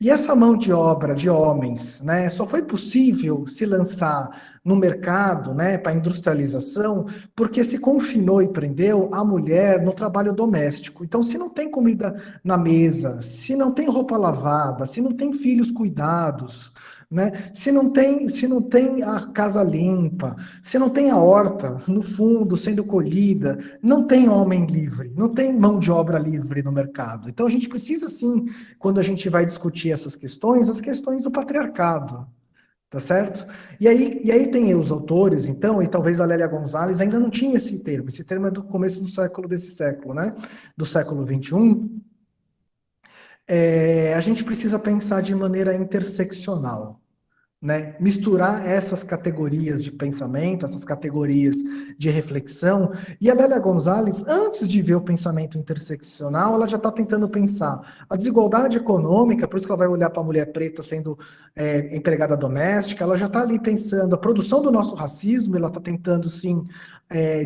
E essa mão de obra de homens, né, só foi possível se lançar no mercado, né, para industrialização, porque se confinou e prendeu a mulher no trabalho doméstico. Então, se não tem comida na mesa, se não tem roupa lavada, se não tem filhos cuidados, né, se não tem a casa limpa, se não tem a horta no fundo sendo colhida, não tem homem livre, não tem mão de obra livre no mercado. Então, a gente precisa, sim, quando a gente vai discutir essas questões, as questões do patriarcado. Tá certo? E aí tem os autores, então, e talvez a Lélia Gonzalez ainda não tinha esse termo é do começo desse século, né? Do século XXI. A gente precisa pensar de maneira interseccional. Né, misturar essas categorias de pensamento, essas categorias de reflexão, e a Lélia Gonzalez, antes de ver o pensamento interseccional, ela já está tentando pensar a desigualdade econômica, por isso que ela vai olhar para a mulher preta sendo empregada doméstica, ela já está ali pensando a produção do nosso racismo, ela está tentando, sim,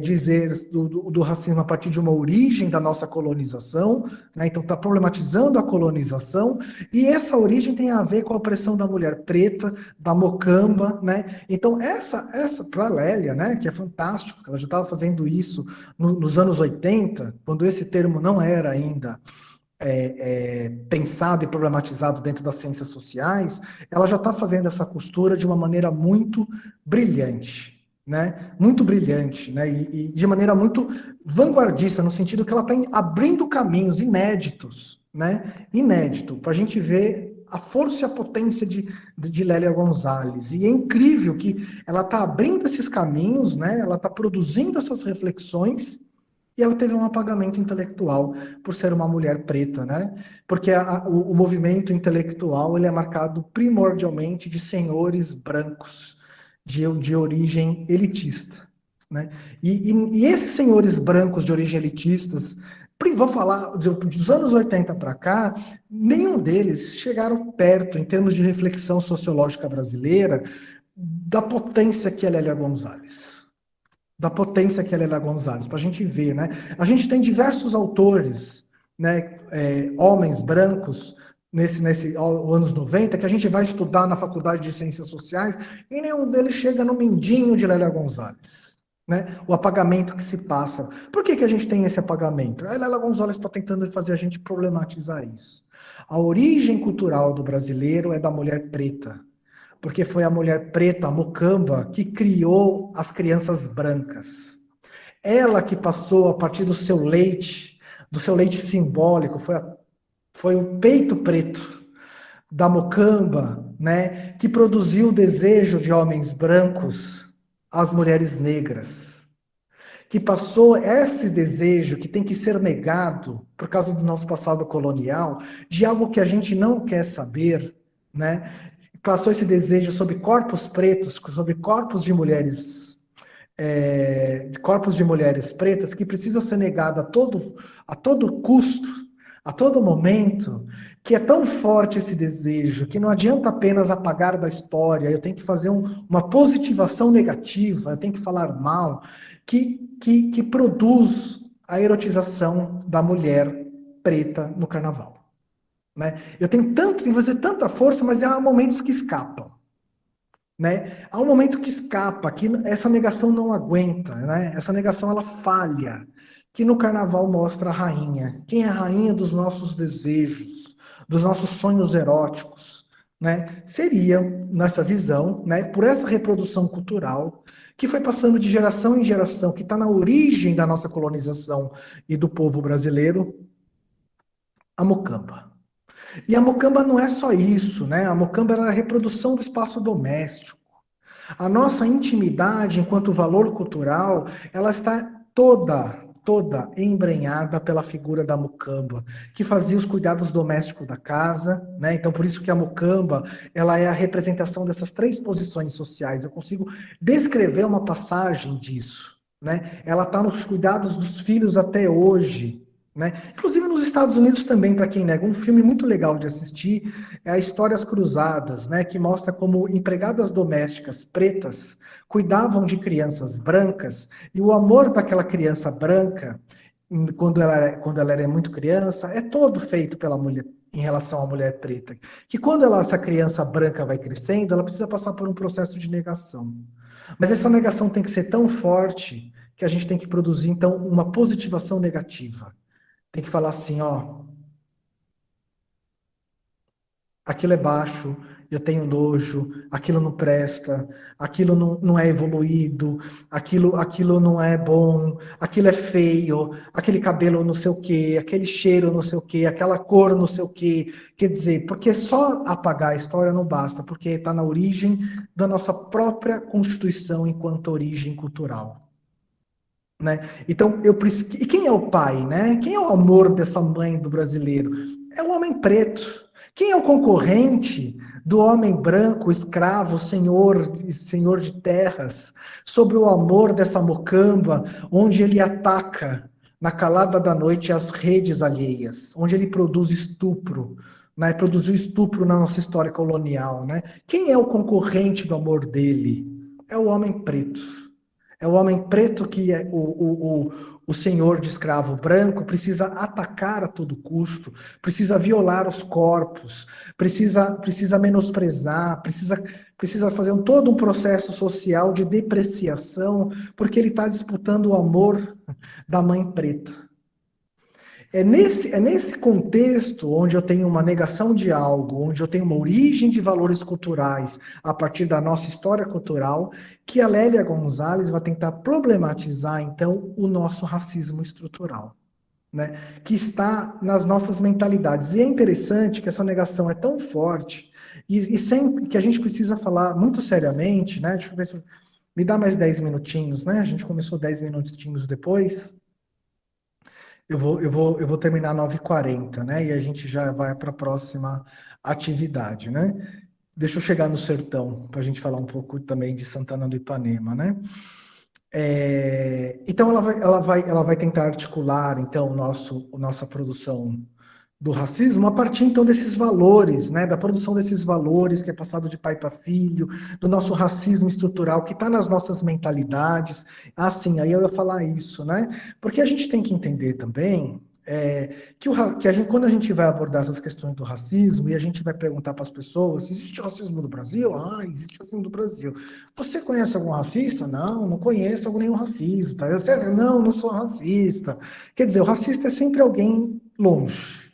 dizer do racismo a partir de uma origem da nossa colonização, né, então está problematizando a colonização, e essa origem tem a ver com a opressão da mulher preta, da mocamba, né? Então, essa para a Lélia, né, que é fantástico, ela já estava fazendo isso nos anos 80, quando esse termo não era ainda pensado e problematizado dentro das ciências sociais, ela já está fazendo essa costura de uma maneira muito brilhante, né? Muito brilhante, né? E de maneira muito vanguardista, no sentido que ela está abrindo caminhos inéditos, né? Inédito, para a gente ver a força e a potência de Lélia Gonzalez. E é incrível que ela está abrindo esses caminhos, né? Ela está produzindo essas reflexões. E ela teve um apagamento intelectual por ser uma mulher preta, né? Porque o movimento intelectual ele é marcado primordialmente de senhores brancos de origem elitista, né? E esses senhores brancos de origem elitistas, vou falar dos anos 80 para cá, nenhum deles chegaram perto, em termos de reflexão sociológica brasileira, da potência que é Lélia Gonzalez. Da potência que é Lélia Gonzalez, para a gente ver, né? A gente tem diversos autores, né, homens brancos, nesse anos 90, que a gente vai estudar na Faculdade de Ciências Sociais, e nenhum deles chega no mindinho de Lélia Gonzalez, né? O apagamento que se passa. Por que a gente tem esse apagamento? A Lélia Gonzalez está tentando fazer a gente problematizar isso. A origem cultural do brasileiro é da mulher preta, porque foi a mulher preta, a Mocamba, que criou as crianças brancas. Ela que passou, a partir do seu leite simbólico, foi o peito preto da Mocamba, né, que produziu o desejo de homens brancos às mulheres negras. Que passou esse desejo, que tem que ser negado, por causa do nosso passado colonial, de algo que a gente não quer saber, né? Passou esse desejo sobre corpos pretos, sobre corpos de mulheres pretas, que precisa ser negado a todo custo, a todo momento, que é tão forte esse desejo, que não adianta apenas apagar da história, eu tenho que fazer uma positivação negativa, eu tenho que falar mal, que produz a erotização da mulher preta no carnaval. Né? Eu tenho que fazer tanta força, mas há momentos que escapam. Né? Há um momento que escapa, que essa negação não aguenta, né? Essa negação ela falha, que no carnaval mostra a rainha. Quem é a rainha dos nossos desejos, dos nossos sonhos eróticos, né? Seria, nessa visão, né, por essa reprodução cultural, que foi passando de geração em geração, que está na origem da nossa colonização e do povo brasileiro, a Mocamba. E a Mocamba não é só isso, né? A Mocamba é a reprodução do espaço doméstico. A nossa intimidade, enquanto valor cultural, ela está toda embrenhada pela figura da Mocamba, que fazia os cuidados domésticos da casa, né? Então, por isso que a Mocamba, ela é a representação dessas três posições sociais. Eu consigo descrever uma passagem disso, né? Ela está nos cuidados dos filhos até hoje, né? Inclusive nos Estados Unidos também, para quem nega, um filme muito legal de assistir é a Histórias Cruzadas, né? Que mostra como empregadas domésticas pretas cuidavam de crianças brancas e o amor daquela criança branca, quando ela era muito criança, é todo feito pela mulher em relação à mulher preta. Que quando essa criança branca vai crescendo, ela precisa passar por um processo de negação. Mas essa negação tem que ser tão forte que a gente tem que produzir, então, uma positivação negativa. Tem que falar assim, ó, aquilo é baixo, eu tenho nojo, aquilo não presta, aquilo não é evoluído, aquilo não é bom, aquilo é feio, aquele cabelo não sei o quê, aquele cheiro não sei o quê, aquela cor não sei o quê. Quer dizer, porque só apagar a história não basta, porque está na origem da nossa própria constituição enquanto origem cultural. Né? Então, e quem é o pai, né? Quem é o amor dessa mãe do brasileiro? É o homem preto. Quem é o concorrente do homem branco, escravo, senhor de terras, sobre o amor dessa Mocamba, onde ele ataca na calada da noite as redes alheias, onde ele produz estupro, né? Produziu estupro na nossa história colonial, né? Quem é o concorrente do amor dele? É o homem preto. É o homem preto que é o senhor de escravo branco precisa atacar a todo custo, precisa violar os corpos, precisa menosprezar, precisa fazer todo um processo social de depreciação, porque ele está disputando o amor da mãe preta. É nesse contexto onde eu tenho uma negação de algo, onde eu tenho uma origem de valores culturais a partir da nossa história cultural, que a Lélia Gonzalez vai tentar problematizar, então, o nosso racismo estrutural, né? Que está nas nossas mentalidades. E é interessante que essa negação é tão forte e sempre que a gente precisa falar muito seriamente, né? Deixa eu ver se me dá mais 10 minutinhos, né? A gente começou 10 minutinhos depois. Eu vou terminar 9h40, né? E a gente já vai para a próxima atividade, né? Deixa eu chegar no sertão, para a gente falar um pouco também de Santana do Ipanema, né? Então, ela vai tentar articular, então, nossa produção do racismo a partir, então, desses valores, né? Da produção desses valores que é passado de pai para filho, do nosso racismo estrutural que está nas nossas mentalidades. Assim, aí eu ia falar isso, né? Porque a gente tem que entender também que a gente, quando a gente vai abordar essas questões do racismo e a gente vai perguntar para as pessoas, existe racismo no Brasil? Ah, existe racismo no Brasil. Você conhece algum racista? Não, não conheço nenhum racista. Tá? Não, não sou racista. Quer dizer, o racista é sempre alguém longe.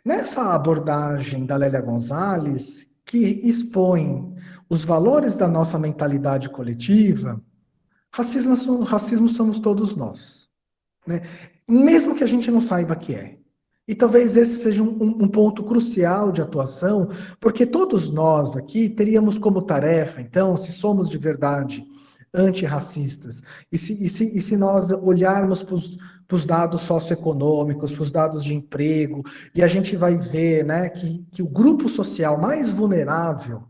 Nessa abordagem da Lélia Gonzalez, que expõe os valores da nossa mentalidade coletiva, racismo somos todos nós, né? Mesmo que a gente não saiba que é. E talvez esse seja um ponto crucial de atuação, porque todos nós aqui teríamos como tarefa, então, se somos de verdade antirracistas, e se nós olharmos para os dados socioeconômicos, para os dados de emprego, e a gente vai ver, né, que o grupo social mais vulnerável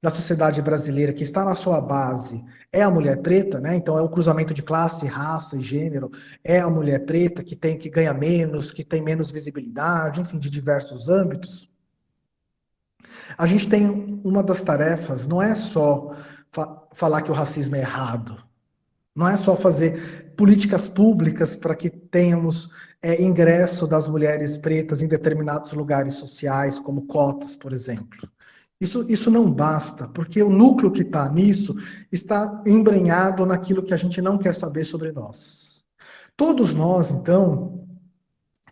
da sociedade brasileira, que está na sua base, é a mulher preta, né? Então é o cruzamento de classe, raça e gênero, é a mulher preta que ganha menos, que tem menos visibilidade, enfim, de diversos âmbitos. A gente tem uma das tarefas, não é só falar que o racismo é errado, não é só fazer políticas públicas para que tenhamos ingresso das mulheres pretas em determinados lugares sociais, como cotas, por exemplo. Isso não basta, porque o núcleo que está nisso está embrenhado naquilo que a gente não quer saber sobre nós. Todos nós, então,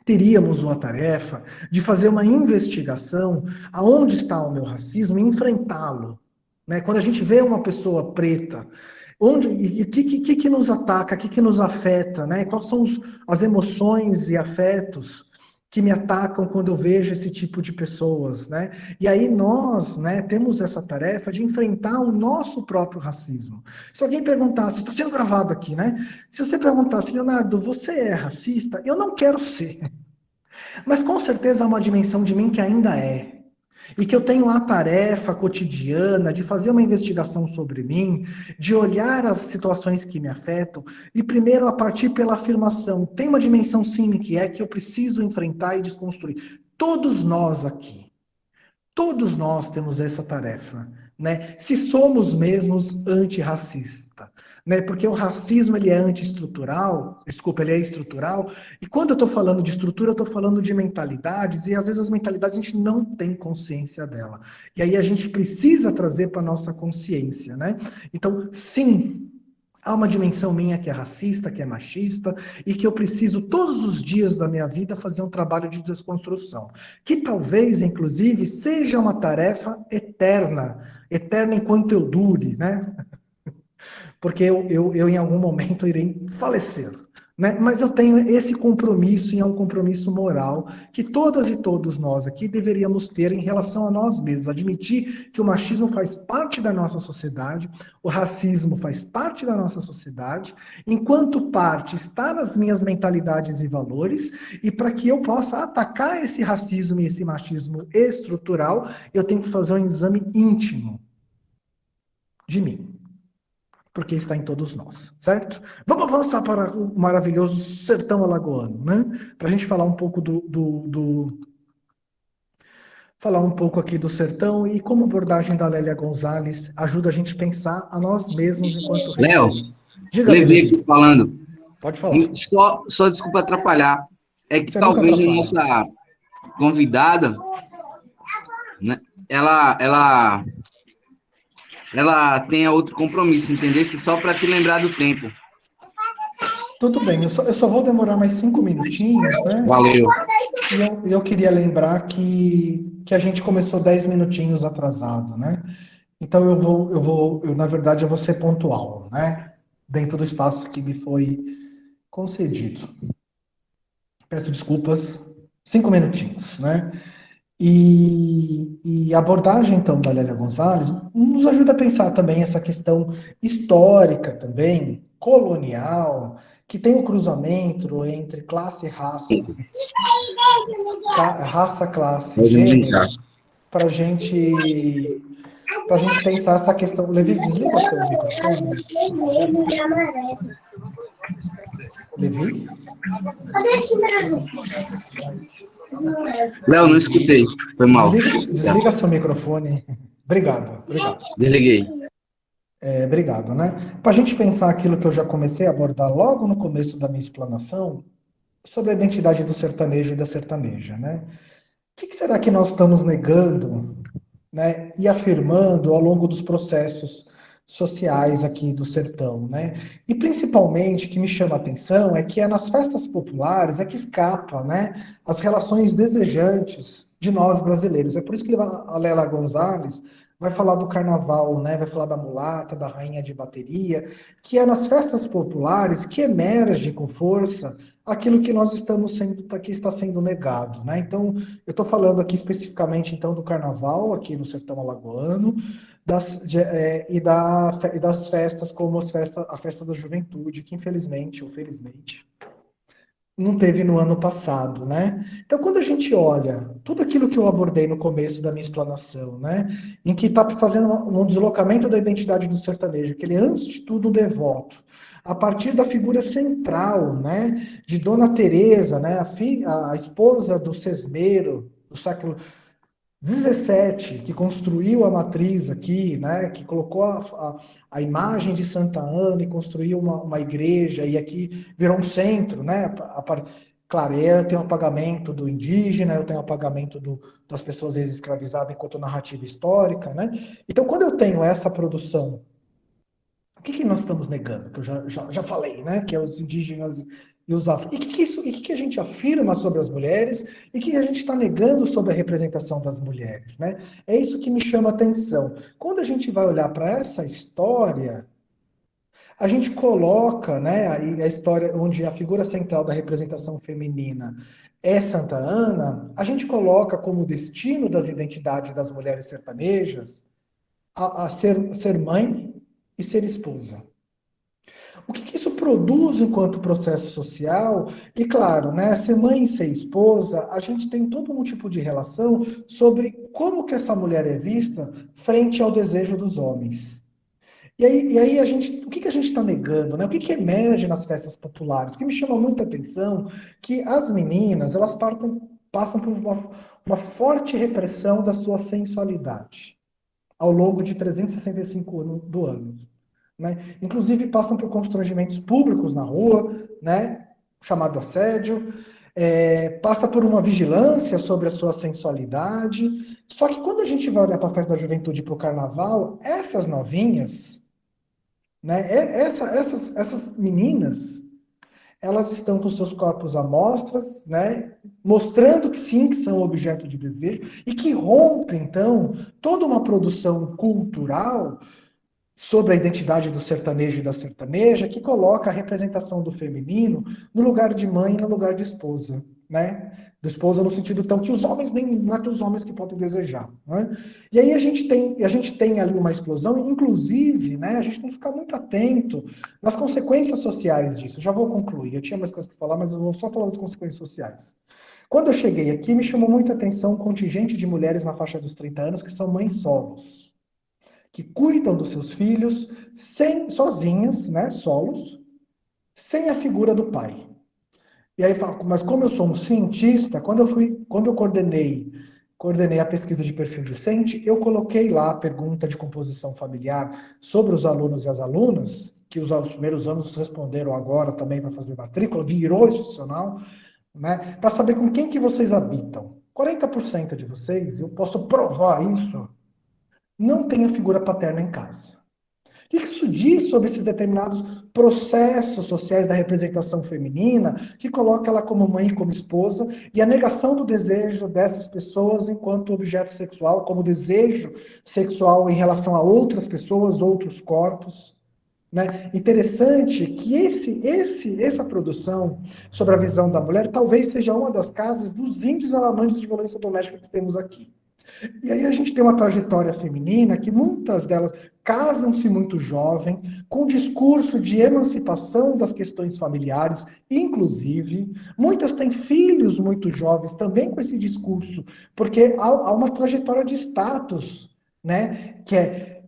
teríamos uma tarefa de fazer uma investigação aonde está o meu racismo e enfrentá-lo, né? Quando a gente vê uma pessoa preta, o que nos ataca, o que nos afeta, né? Quais são as emoções e afetos que me atacam quando eu vejo esse tipo de pessoas, né? E aí nós, né, temos essa tarefa de enfrentar o nosso próprio racismo. Se alguém perguntasse, está sendo gravado aqui, né? Se você perguntasse, Leonardo, você é racista? Eu não quero ser. Mas com certeza há uma dimensão de mim que ainda é. E que eu tenho a tarefa cotidiana de fazer uma investigação sobre mim, de olhar as situações que me afetam, e primeiro a partir pela afirmação, tem uma dimensão sim que é que eu preciso enfrentar e desconstruir. Todos nós aqui, todos nós temos essa tarefa, né? Se somos mesmos antirracistas, né? Porque o racismo ele é antiestrutural, ele é estrutural, e quando eu estou falando de estrutura, eu estou falando de mentalidades, e às vezes as mentalidades a gente não tem consciência dela. E aí a gente precisa trazer para a nossa consciência, né? Então, sim, há uma dimensão minha que é racista, que é machista, e que eu preciso todos os dias da minha vida fazer um trabalho de desconstrução. Que talvez, inclusive, seja uma tarefa eterna enquanto eu dure, né? Porque eu em algum momento irei falecer, né? Mas eu tenho esse compromisso, e é um compromisso moral, que todas e todos nós aqui deveríamos ter em relação a nós mesmos, admitir que o machismo faz parte da nossa sociedade, o racismo faz parte da nossa sociedade, enquanto parte está nas minhas mentalidades e valores, e para que eu possa atacar esse racismo e esse machismo estrutural, eu tenho que fazer um exame íntimo de mim. Porque está em todos nós, certo? Vamos avançar para o maravilhoso sertão alagoano, né? Para a gente falar um pouco falar um pouco aqui do sertão e como a abordagem da Lélia Gonzalez ajuda a gente a pensar a nós mesmos enquanto Léo, diga, levei aqui falando. Pode falar. Só desculpa atrapalhar. É que Você talvez a nossa convidada, né, ela tenha outro compromisso, entendesse? Só para te lembrar do tempo. Tudo bem, eu só vou demorar mais 5 minutinhos, né? Valeu. E eu queria lembrar que a gente começou 10 minutinhos atrasado, né? Então na verdade, eu vou ser pontual, né? Dentro do espaço que me foi concedido. Peço desculpas, 5 minutinhos, né? E a abordagem, então, da Lélia Gonzalez nos ajuda a pensar também essa questão histórica também, colonial, que tem o cruzamento entre classe e raça, raça, classe, Pode gênero, brincar. para a gente pensar essa questão. Levi, desliga o seu microfone. Levi? Léo, não escutei. Foi mal. Desliga seu microfone. Obrigado. Desliguei. Obrigado, né? Para a gente pensar aquilo que eu já comecei a abordar logo no começo da minha explanação, sobre a identidade do sertanejo e da sertaneja, né? O que será que nós estamos negando, né, e afirmando ao longo dos processos sociais aqui do sertão, né? E principalmente o que me chama a atenção é que é nas festas populares é que escapa, né, as relações desejantes de nós brasileiros. É por isso que a Lélia Gonzalez vai falar do carnaval, né? Vai falar da mulata, da rainha de bateria, que é nas festas populares que emerge com força aquilo que nós estamos sendo, que está sendo negado, né? Então, eu estou falando aqui especificamente então do carnaval aqui no sertão alagoano, e das festas como a festa da juventude, que infelizmente ou felizmente não teve no ano passado, né? Então, quando a gente olha tudo aquilo que eu abordei no começo da minha explanação, né, em que está fazendo um deslocamento da identidade do sertanejo, que ele é, antes de tudo, um devoto, a partir da figura central, né, de Dona Teresa, né, a esposa do Sesmero, do século 17, que construiu a matriz aqui, né, que colocou a imagem de Santa Ana e construiu uma igreja, e aqui virou um centro, né? Claro, eu tenho o apagamento do indígena, eu tenho o apagamento das pessoas ex-escravizadas enquanto narrativa histórica, né? Então, quando eu tenho essa produção, o que nós estamos negando? Que eu já falei, né? Que é os indígenas e os afro. E o que a gente afirma sobre as mulheres e o que a gente está negando sobre a representação das mulheres, né? É isso que me chama a atenção. Quando a gente vai olhar para essa história, a gente coloca, né, a história onde a figura central da representação feminina é Santa Ana, a gente coloca como destino das identidades das mulheres sertanejas a ser mãe e ser esposa. O que isso produz enquanto processo social? E claro, né, ser mãe e ser esposa, a gente tem todo um tipo de relação sobre como que essa mulher é vista frente ao desejo dos homens. E aí o que a gente está negando, né? O que emerge nas festas populares? O que me chama muita atenção que as meninas, elas passam por uma forte repressão da sua sensualidade ao longo de 365 anos do ano. Né? Inclusive passam por constrangimentos públicos na rua, né? Chamado assédio, passa por uma vigilância sobre a sua sensualidade. Só que quando a gente vai olhar para a festa da juventude e para o carnaval, essas novinhas, né? Essas meninas, elas estão com seus corpos à mostras, né? Mostrando que sim, que são objeto de desejo, e que rompe, então, toda uma produção cultural sobre a identidade do sertanejo e da sertaneja, que coloca a representação do feminino no lugar de mãe e no lugar de esposa, né? Do esposa no sentido tão que os homens, não é que os homens que podem desejar, né? E aí a gente tem ali uma explosão, inclusive, né, a gente tem que ficar muito atento nas consequências sociais disso. Já vou concluir, eu tinha mais coisas para falar, mas eu vou só falar das consequências sociais. Quando eu cheguei aqui, me chamou muita atenção um contingente de mulheres na faixa dos 30 anos que são mães solos, que cuidam dos seus filhos sozinhas, né, solos, sem a figura do pai. E aí fala, mas como eu sou um cientista, quando eu coordenei a pesquisa de perfil docente, eu coloquei lá a pergunta de composição familiar sobre os alunos e as alunas, que os primeiros anos responderam agora também para fazer matrícula, virou institucional, né, para saber com quem que vocês habitam. 40% de vocês, eu posso provar isso, não tem a figura paterna em casa. O que isso diz sobre esses determinados processos sociais da representação feminina, que coloca ela como mãe e como esposa, e a negação do desejo dessas pessoas enquanto objeto sexual, como desejo sexual em relação a outras pessoas, outros corpos? Né? Interessante que essa produção sobre a visão da mulher talvez seja uma das causas dos índices alarmantes de violência doméstica que temos aqui. E aí a gente tem uma trajetória feminina que muitas delas casam-se muito jovem, com discurso de emancipação das questões familiares, inclusive. Muitas têm filhos muito jovens também com esse discurso, porque há uma trajetória de status, né? Que é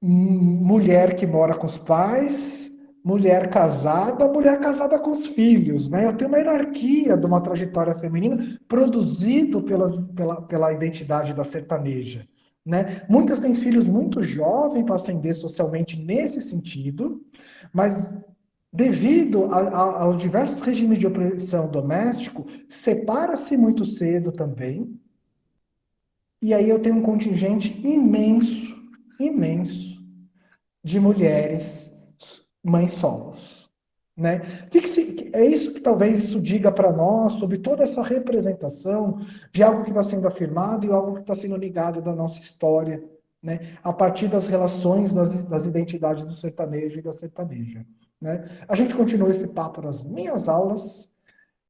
mulher que mora com os pais, mulher casada com os filhos, né? Eu tenho uma hierarquia de uma trajetória feminina produzido pela identidade da sertaneja, né? Muitas têm filhos muito jovens para ascender socialmente nesse sentido, mas devido aos diversos regimes de opressão doméstico, separa-se muito cedo também, e aí eu tenho um contingente imenso de mulheres mães solos, né? É isso que talvez isso diga para nós sobre toda essa representação de algo que está sendo afirmado e algo que está sendo negado da nossa história, né? A partir das relações das identidades do sertanejo e da sertaneja, né? A gente continua esse papo nas minhas aulas,